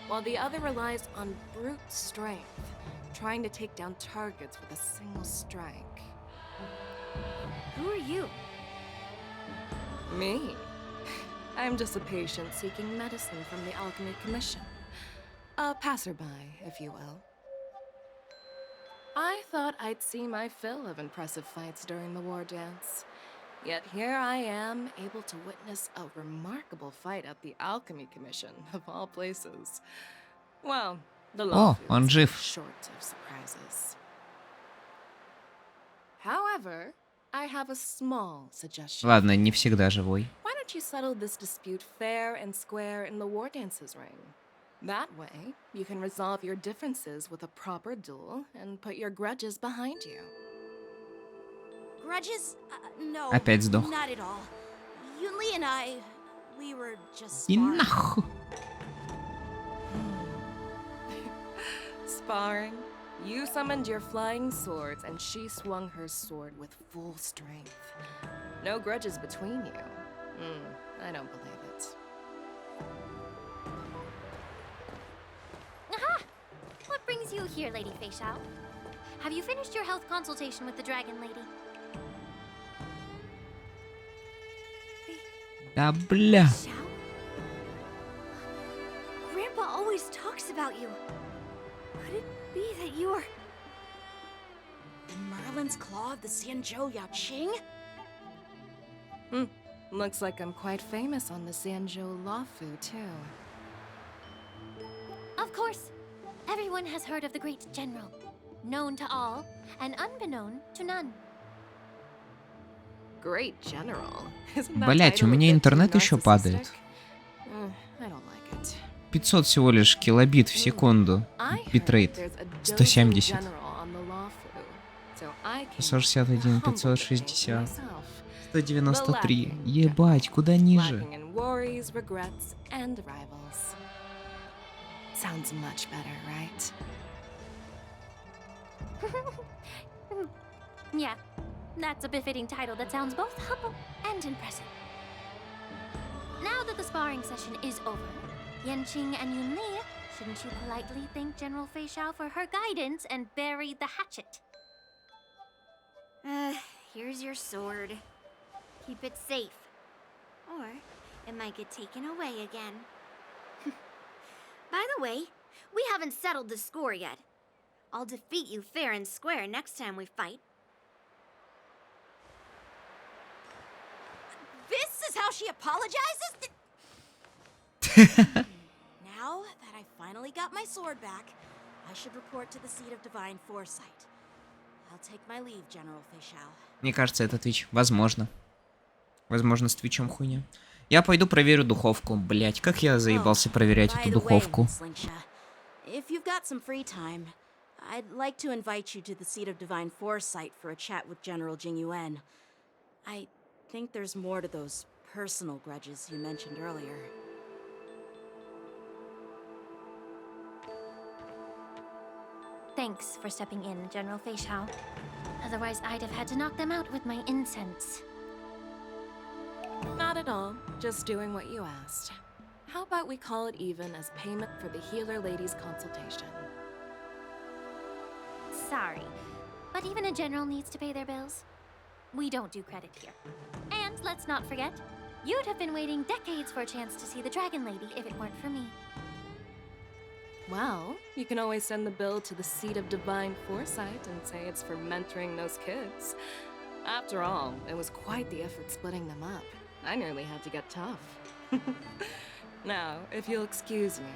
while the other relies on brute strength, trying to take down targets with a single strike. Who are you? Me? I'm just a patient seeking medicine from the Alchemy Commission. A passerby, if you will. I thought I'd see my fill of impressive fights during the war dance. Yet here I am, able to witness a remarkable fight at the Alchemy Commission, of all places. Well, the law он is жив. short of surprises. However, I have a small suggestion. Ладно, не всегда живой. Why don't you settle this dispute fair and square in the War Dances ring? That way, you can resolve your differences with a proper duel and put your grudges behind you. Grudges? No, Опять сдох. not at all. Yunli and I, we were just И sparring. нахуй. Sparring? You summoned your flying swords, and she swung her sword with full strength. No grudges between you. I don't believe it. Aha! What brings you here, Lady Fei Xiao? Have you finished your health consultation with the Dragon Lady? Да бля. Xiao? Grandpa always talks about you. Could it be that you're... Merlin's Claw of the Xianzhou Yaoqing? Looks like I'm quite famous on the Sanzhou Lafu, too. Of course. Everyone has heard of the great general. Known to all, and unbeknown to none. Great general. Isn't that Блять, у title a меня bit too интернет еще падает. narcissistic? I don't like it. 500 всего лишь килобит в секунду. I heard Битрейт. there's a dozing 170. general on the Lafu, so I came 161, humble to 560. myself. 193. Ебать, куда ниже? Lacking in worries, regrets, and rivals. Sounds much better, right? Yeah, that's a befitting title that sounds both humble and impressive. Now that the sparring session is over, Yanqing and Yunli, shouldn't you politely thank General Fei Xiao for her guidance and bury the hatchet? Here's your sword. Keep it safe. Or it might get taken away again. By the way, we haven't settled the score yet. I'll defeat you fair and square next time we fight. This is how she apologizes? Now that I finally got my sword back, I should report to the seat of divine foresight. I'll take my leave, General Fei Xiao. Мне кажется, это Twitch. Возможно. Возможно, с Твичом хуйня. Я пойду проверю духовку. Блять, как я заебался проверять By эту the way, духовку. Miss Lingsha, if you've got some free time, I'd like to invite you to the seat of divine foresight for a chat with General Jing Yuan. I think there's more to those personal grudges you mentioned earlier. Thanks for stepping in, General Fei Xiao. Otherwise, I'd have had to knock them out with my incense. Not at all. Just doing what you asked. How about we call it even as payment for the healer lady's consultation? Sorry, but even a general needs to pay their bills. We don't do credit here. And let's not forget, you'd have been waiting decades for a chance to see the Dragon Lady if it weren't for me. Well, you can always send the bill to the seat of divine foresight and say it's for mentoring those kids. After all, it was quite the effort splitting them up. I nearly had to get tough. Now, if you'll excuse me,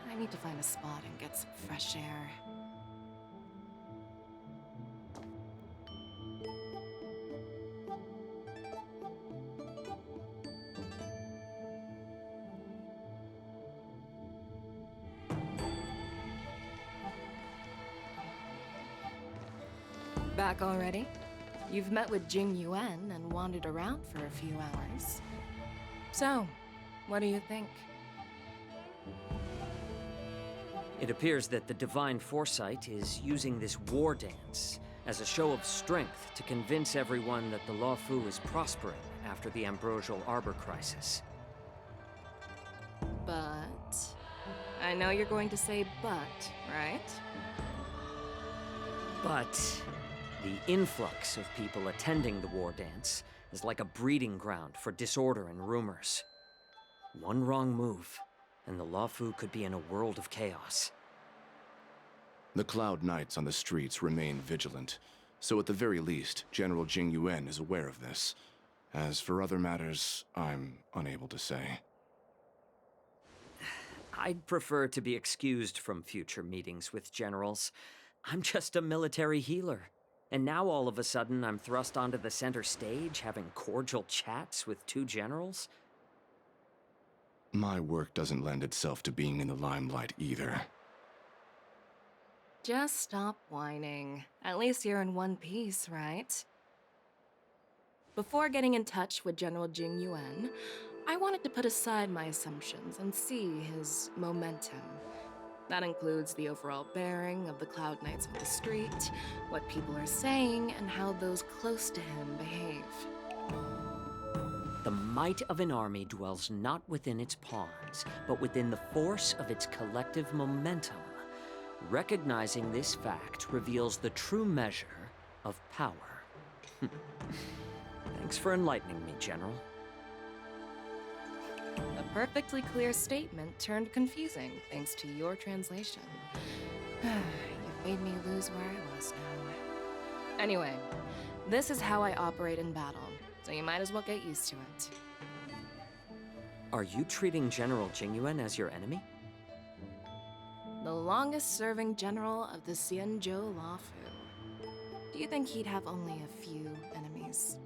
I need to find a spot and get some fresh air. Back already? You've met with Jing Yuan and wandered around for a few hours. So, what do you think? It appears that the Divine Foresight is using this war dance as a show of strength to convince everyone that the Luofu is prospering after the Ambrosial Arbor crisis. I know you're going to say but, right? But the influx of people attending the war dance is like a breeding ground for disorder and rumors. One wrong move, and the Luofu could be in a world of chaos. The Cloud Knights on the streets remain vigilant, so at the very least, General Jing Yuan is aware of this. As for other matters, I'm unable to say. I'd prefer to be excused from future meetings with generals. I'm just a military healer. And now all of a sudden I'm thrust onto the center stage having cordial chats with two generals? My work doesn't lend itself to being in the limelight either. Just stop whining. At least you're in one piece, right? Before getting in touch with General Jing Yuan, I wanted to put aside my assumptions and see his momentum. That includes the overall bearing of the Cloud Knights on the street, what people are saying, and how those close to him behave. The might of an army dwells not within its pawns, but within the force of its collective momentum. Recognizing this fact reveals the true measure of power. Thanks for enlightening me, General. A perfectly clear statement turned confusing thanks to your translation. You've made me lose where I was now. Anyway, this is how I operate in battle, so you might as well get used to it. Are you treating General Jing Yuan as your enemy? The longest-serving general of the Xianzhou Luofu. Do you think he'd have only a few enemies?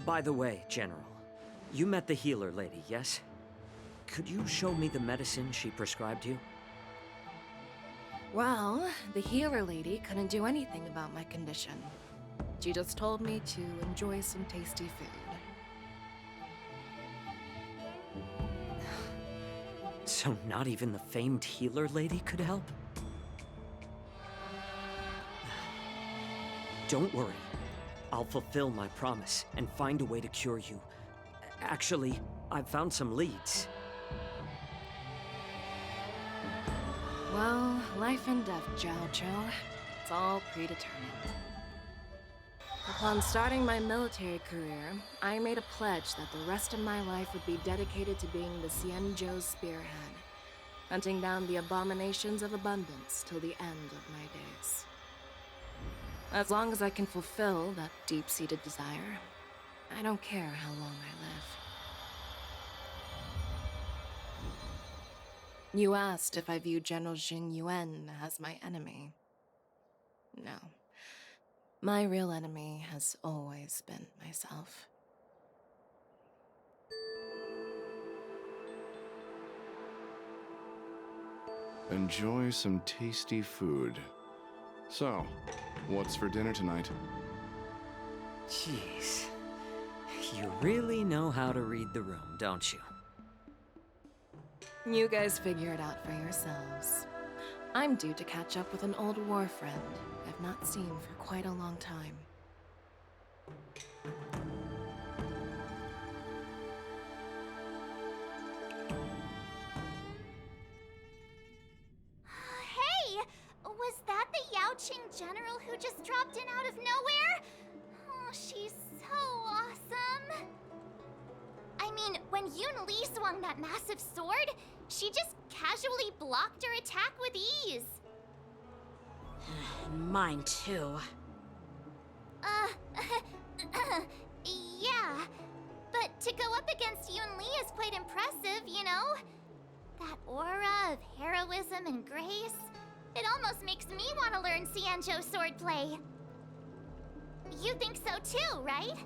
By the way, General, you met the healer lady, yes? Could you show me the medicine she prescribed you? Well, the healer lady couldn't do anything about my condition. She just told me to enjoy some tasty food. So not even the famed healer lady could help? Don't worry. I'll fulfill my promise and find a way to cure you. Actually, I've found some leads. Well, life and death, Zhao Zhou. It's all predetermined. Upon starting my military career, I made a pledge that the rest of my life would be dedicated to being the Xianzhou spearhead, hunting down the abominations of abundance till the end of my days. As long as I can fulfill that deep-seated desire, I don't care how long I live. You asked if I view General Jing Yuan as my enemy. No. My real enemy has always been myself. Enjoy some tasty food. So, what's for dinner tonight? Jeez. You really know how to read the room, don't you? You guys figure it out for yourselves. I'm due to catch up with an old war friend I've not seen for quite a long time. Hey! Was that the Yaoqing general who just dropped in out of nowhere? Oh, she's so awesome! I mean, when Yun Li swung that massive sword, she just casually blocked her attack with ease. Mine too. Yeah. But to go up against Yun Li is quite impressive, you know? That aura of heroism and grace. It almost makes me want to learn Xianzhou swordplay. You think so too, right?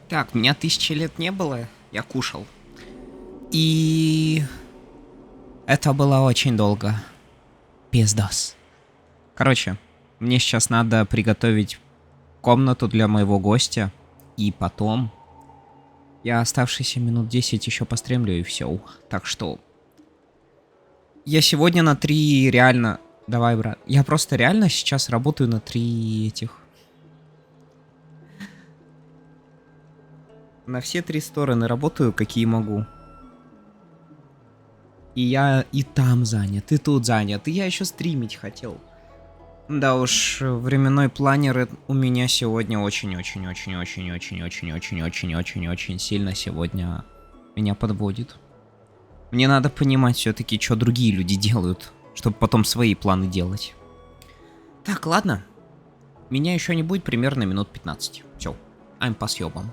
Так, меня 1000 лет не было, я кушал. И... это было очень долго. Пиздос. Короче, мне сейчас надо приготовить комнату для моего гостя. И потом... я оставшиеся минут 10 еще постремлю и все. Так что... я сегодня на 3 реально... давай, брат. Я просто реально сейчас работаю на 3 этих... на все 3 стороны работаю, какие могу. И я и там занят, и тут занят, и я еще стримить хотел. Да уж, временной планер у меня сегодня очень-очень-очень-очень-очень-очень-очень-очень-очень сильно сегодня меня подводит. Мне надо понимать все-таки, что другие люди делают, чтобы потом свои планы делать. Так, ладно. Меня еще не будет примерно минут 15. Все, I'm по съебам.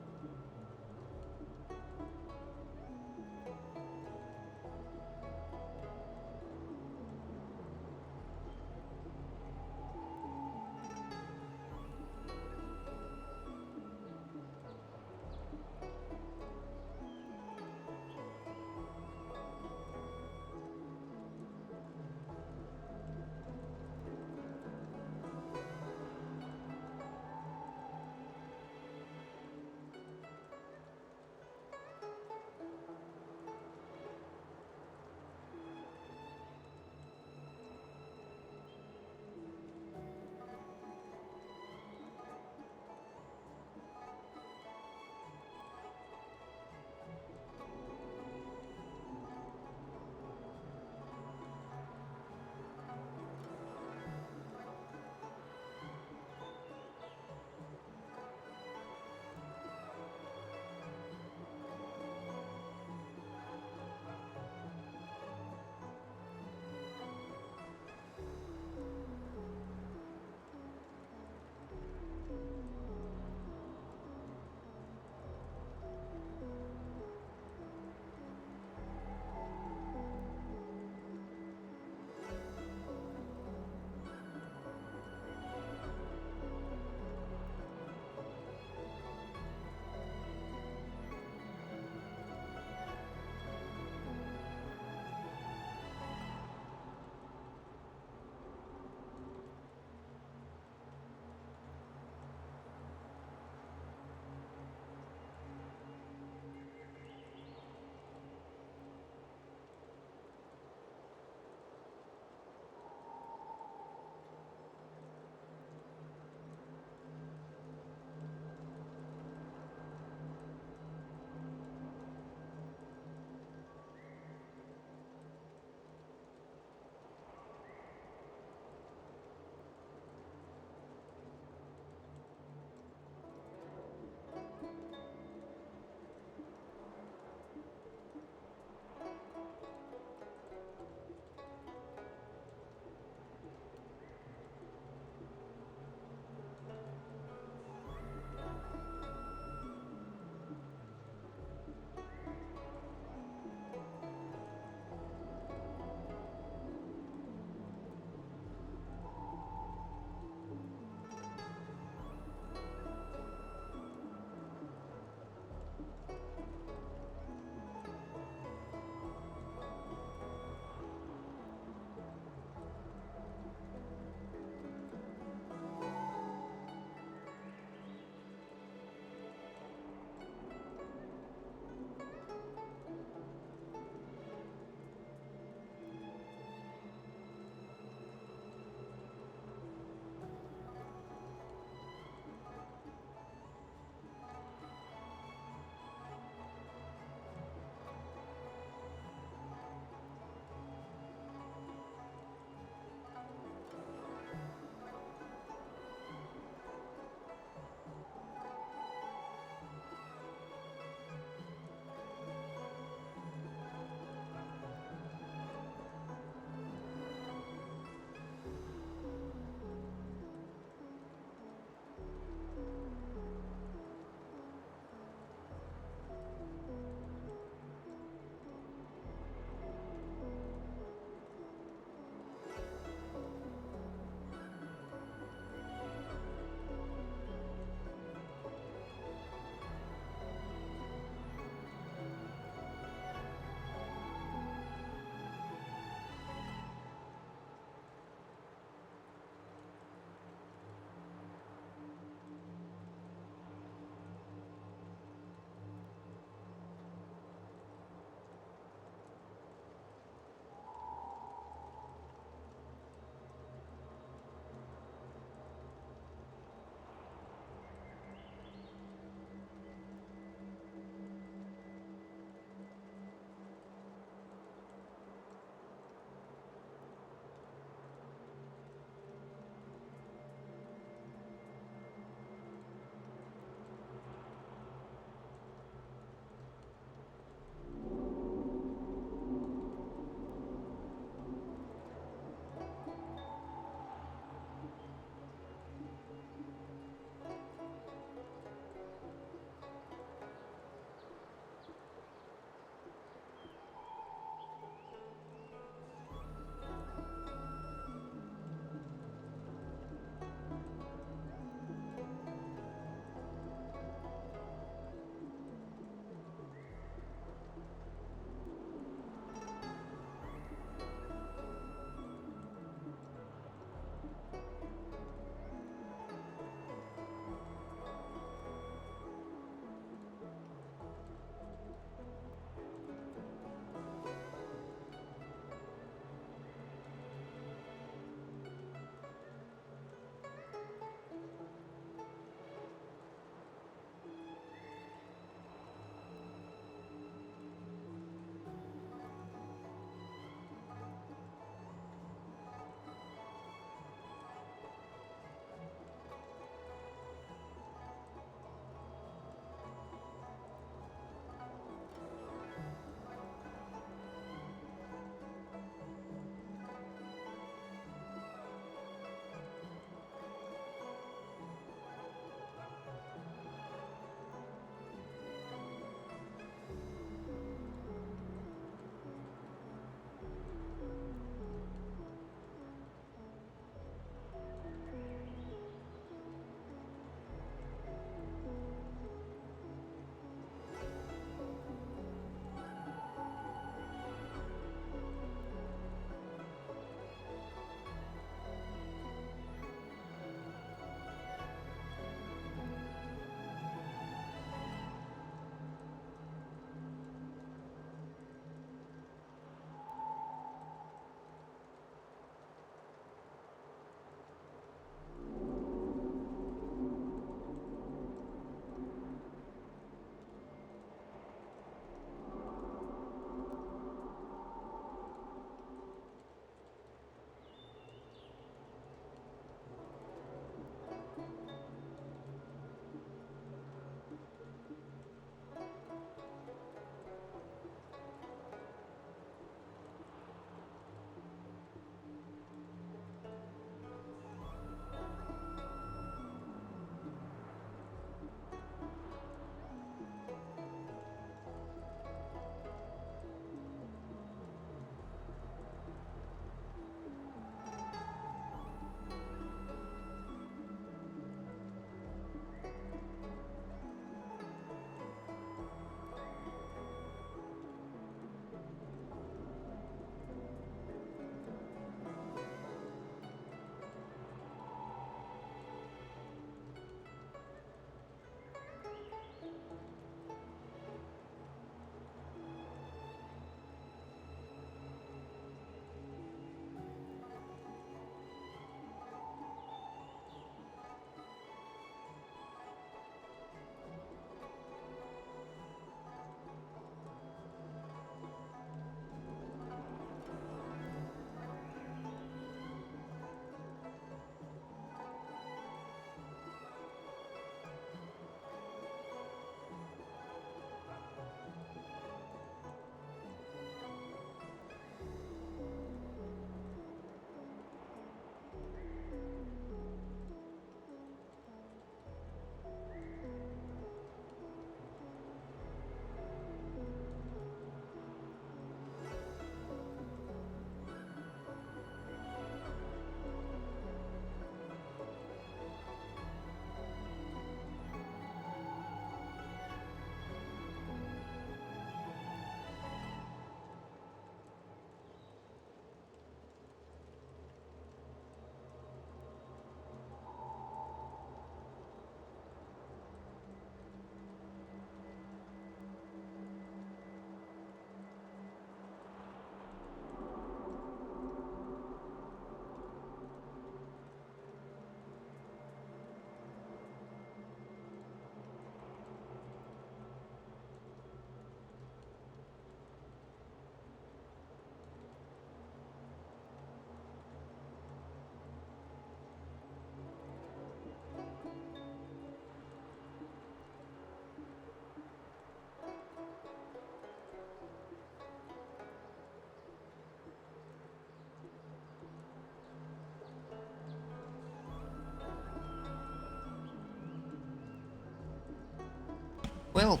Well,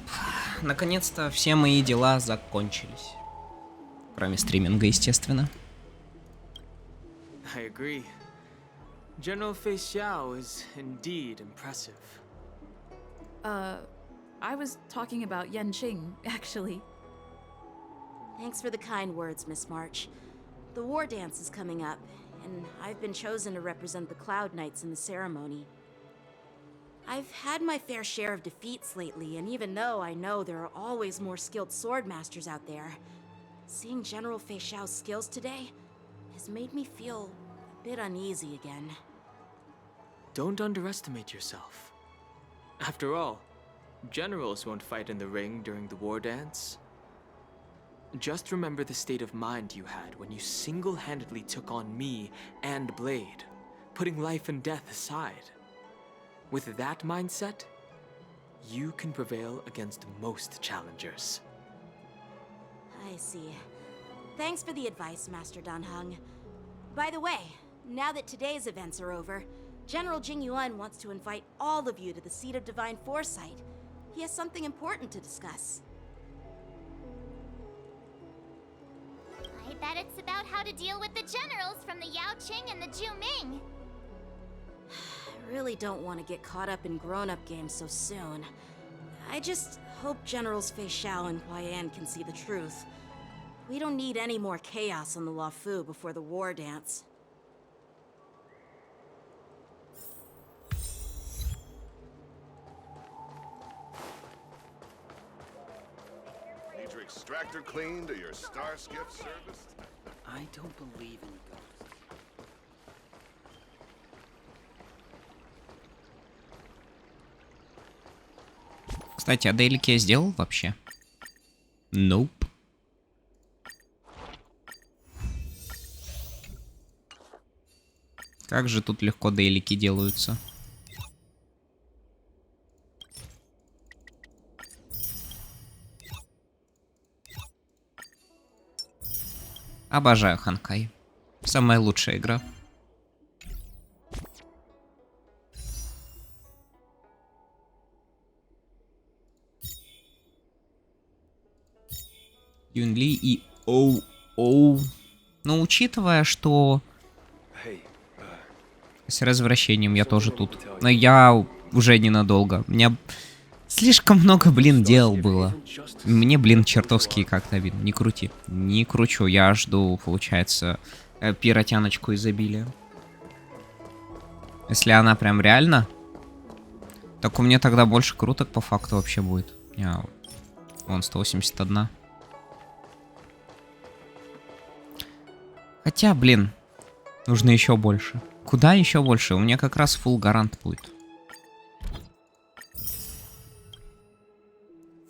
наконец-то все мои дела закончились. Кроме стриминга, естественно. I agree. General Fei Xiao is indeed impressive. I was talking about Yanqing, actually. Thanks for the kind words, Miss March. The war dance is coming up, and I've been chosen to represent the Cloud Knights in the ceremony. I've had my fair share of defeats lately, and even though I know there are always more skilled swordmasters out there, seeing General Fei Xiao's skills today has made me feel a bit uneasy again. Don't underestimate yourself. After all, generals won't fight in the ring during the war dance. Just remember the state of mind you had when you single-handedly took on me and Blade, putting life and death aside. With that mindset, you can prevail against most challengers. I see. Thanks for the advice, Master Dan Heng. By the way, now that today's events are over, General Jing Yuan wants to invite all of you to the Seat of Divine Foresight. He has something important to discuss. I bet it's about how to deal with the generals from the Yao Qing and the Zhu Ming. I really don't want to get caught up in grown-up games so soon. I just hope Generals Fei Xiao and Huaiyan can see the truth. We don't need any more chaos on the Luofu before the war dance. Need your extractor cleaned or your star skiff serviced? I don't believe in ghosts. Кстати, а дейлики я сделал вообще? Nope. Как же тут легко дейлики делаются. Обожаю Ханкай. Самая лучшая игра. Юнли и Оу. Но учитывая, что с развращением я тоже тут. Но я уже ненадолго. У меня слишком много, блин, дел было. Мне, блин, чертовски как-то видно. Не крути. Не кручу. Я жду, получается, пиротяночку изобилия. Если она прям реально, так у меня тогда больше круток по факту вообще будет. Вон 181. Хотя, блин, нужно еще больше. Куда еще больше? У меня как раз фулл гарант будет.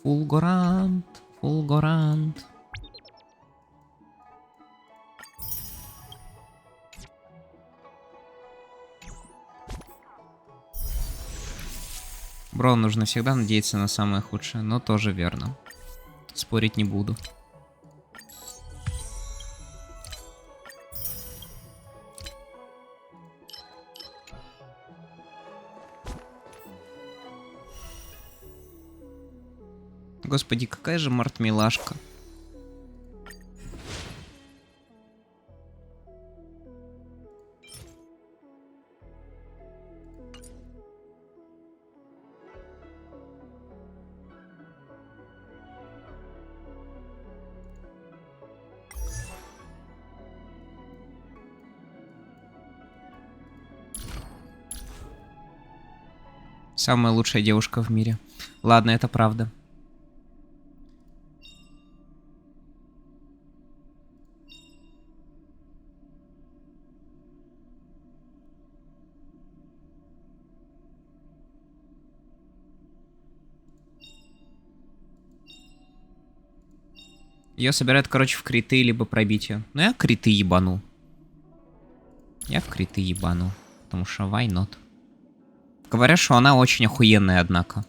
Фулл гарант. Фулл гарант. Бро, нужно всегда надеяться на самое худшее, но тоже верно. Спорить не буду. Господи, какая же Март милашка. Самая лучшая девушка в мире. Ладно, это правда. Ее собирают, короче, в криты, либо пробитие. Ну, я криты ебану. Я в криты ебану. Потому что why not? Говорят, что она очень охуенная, однако.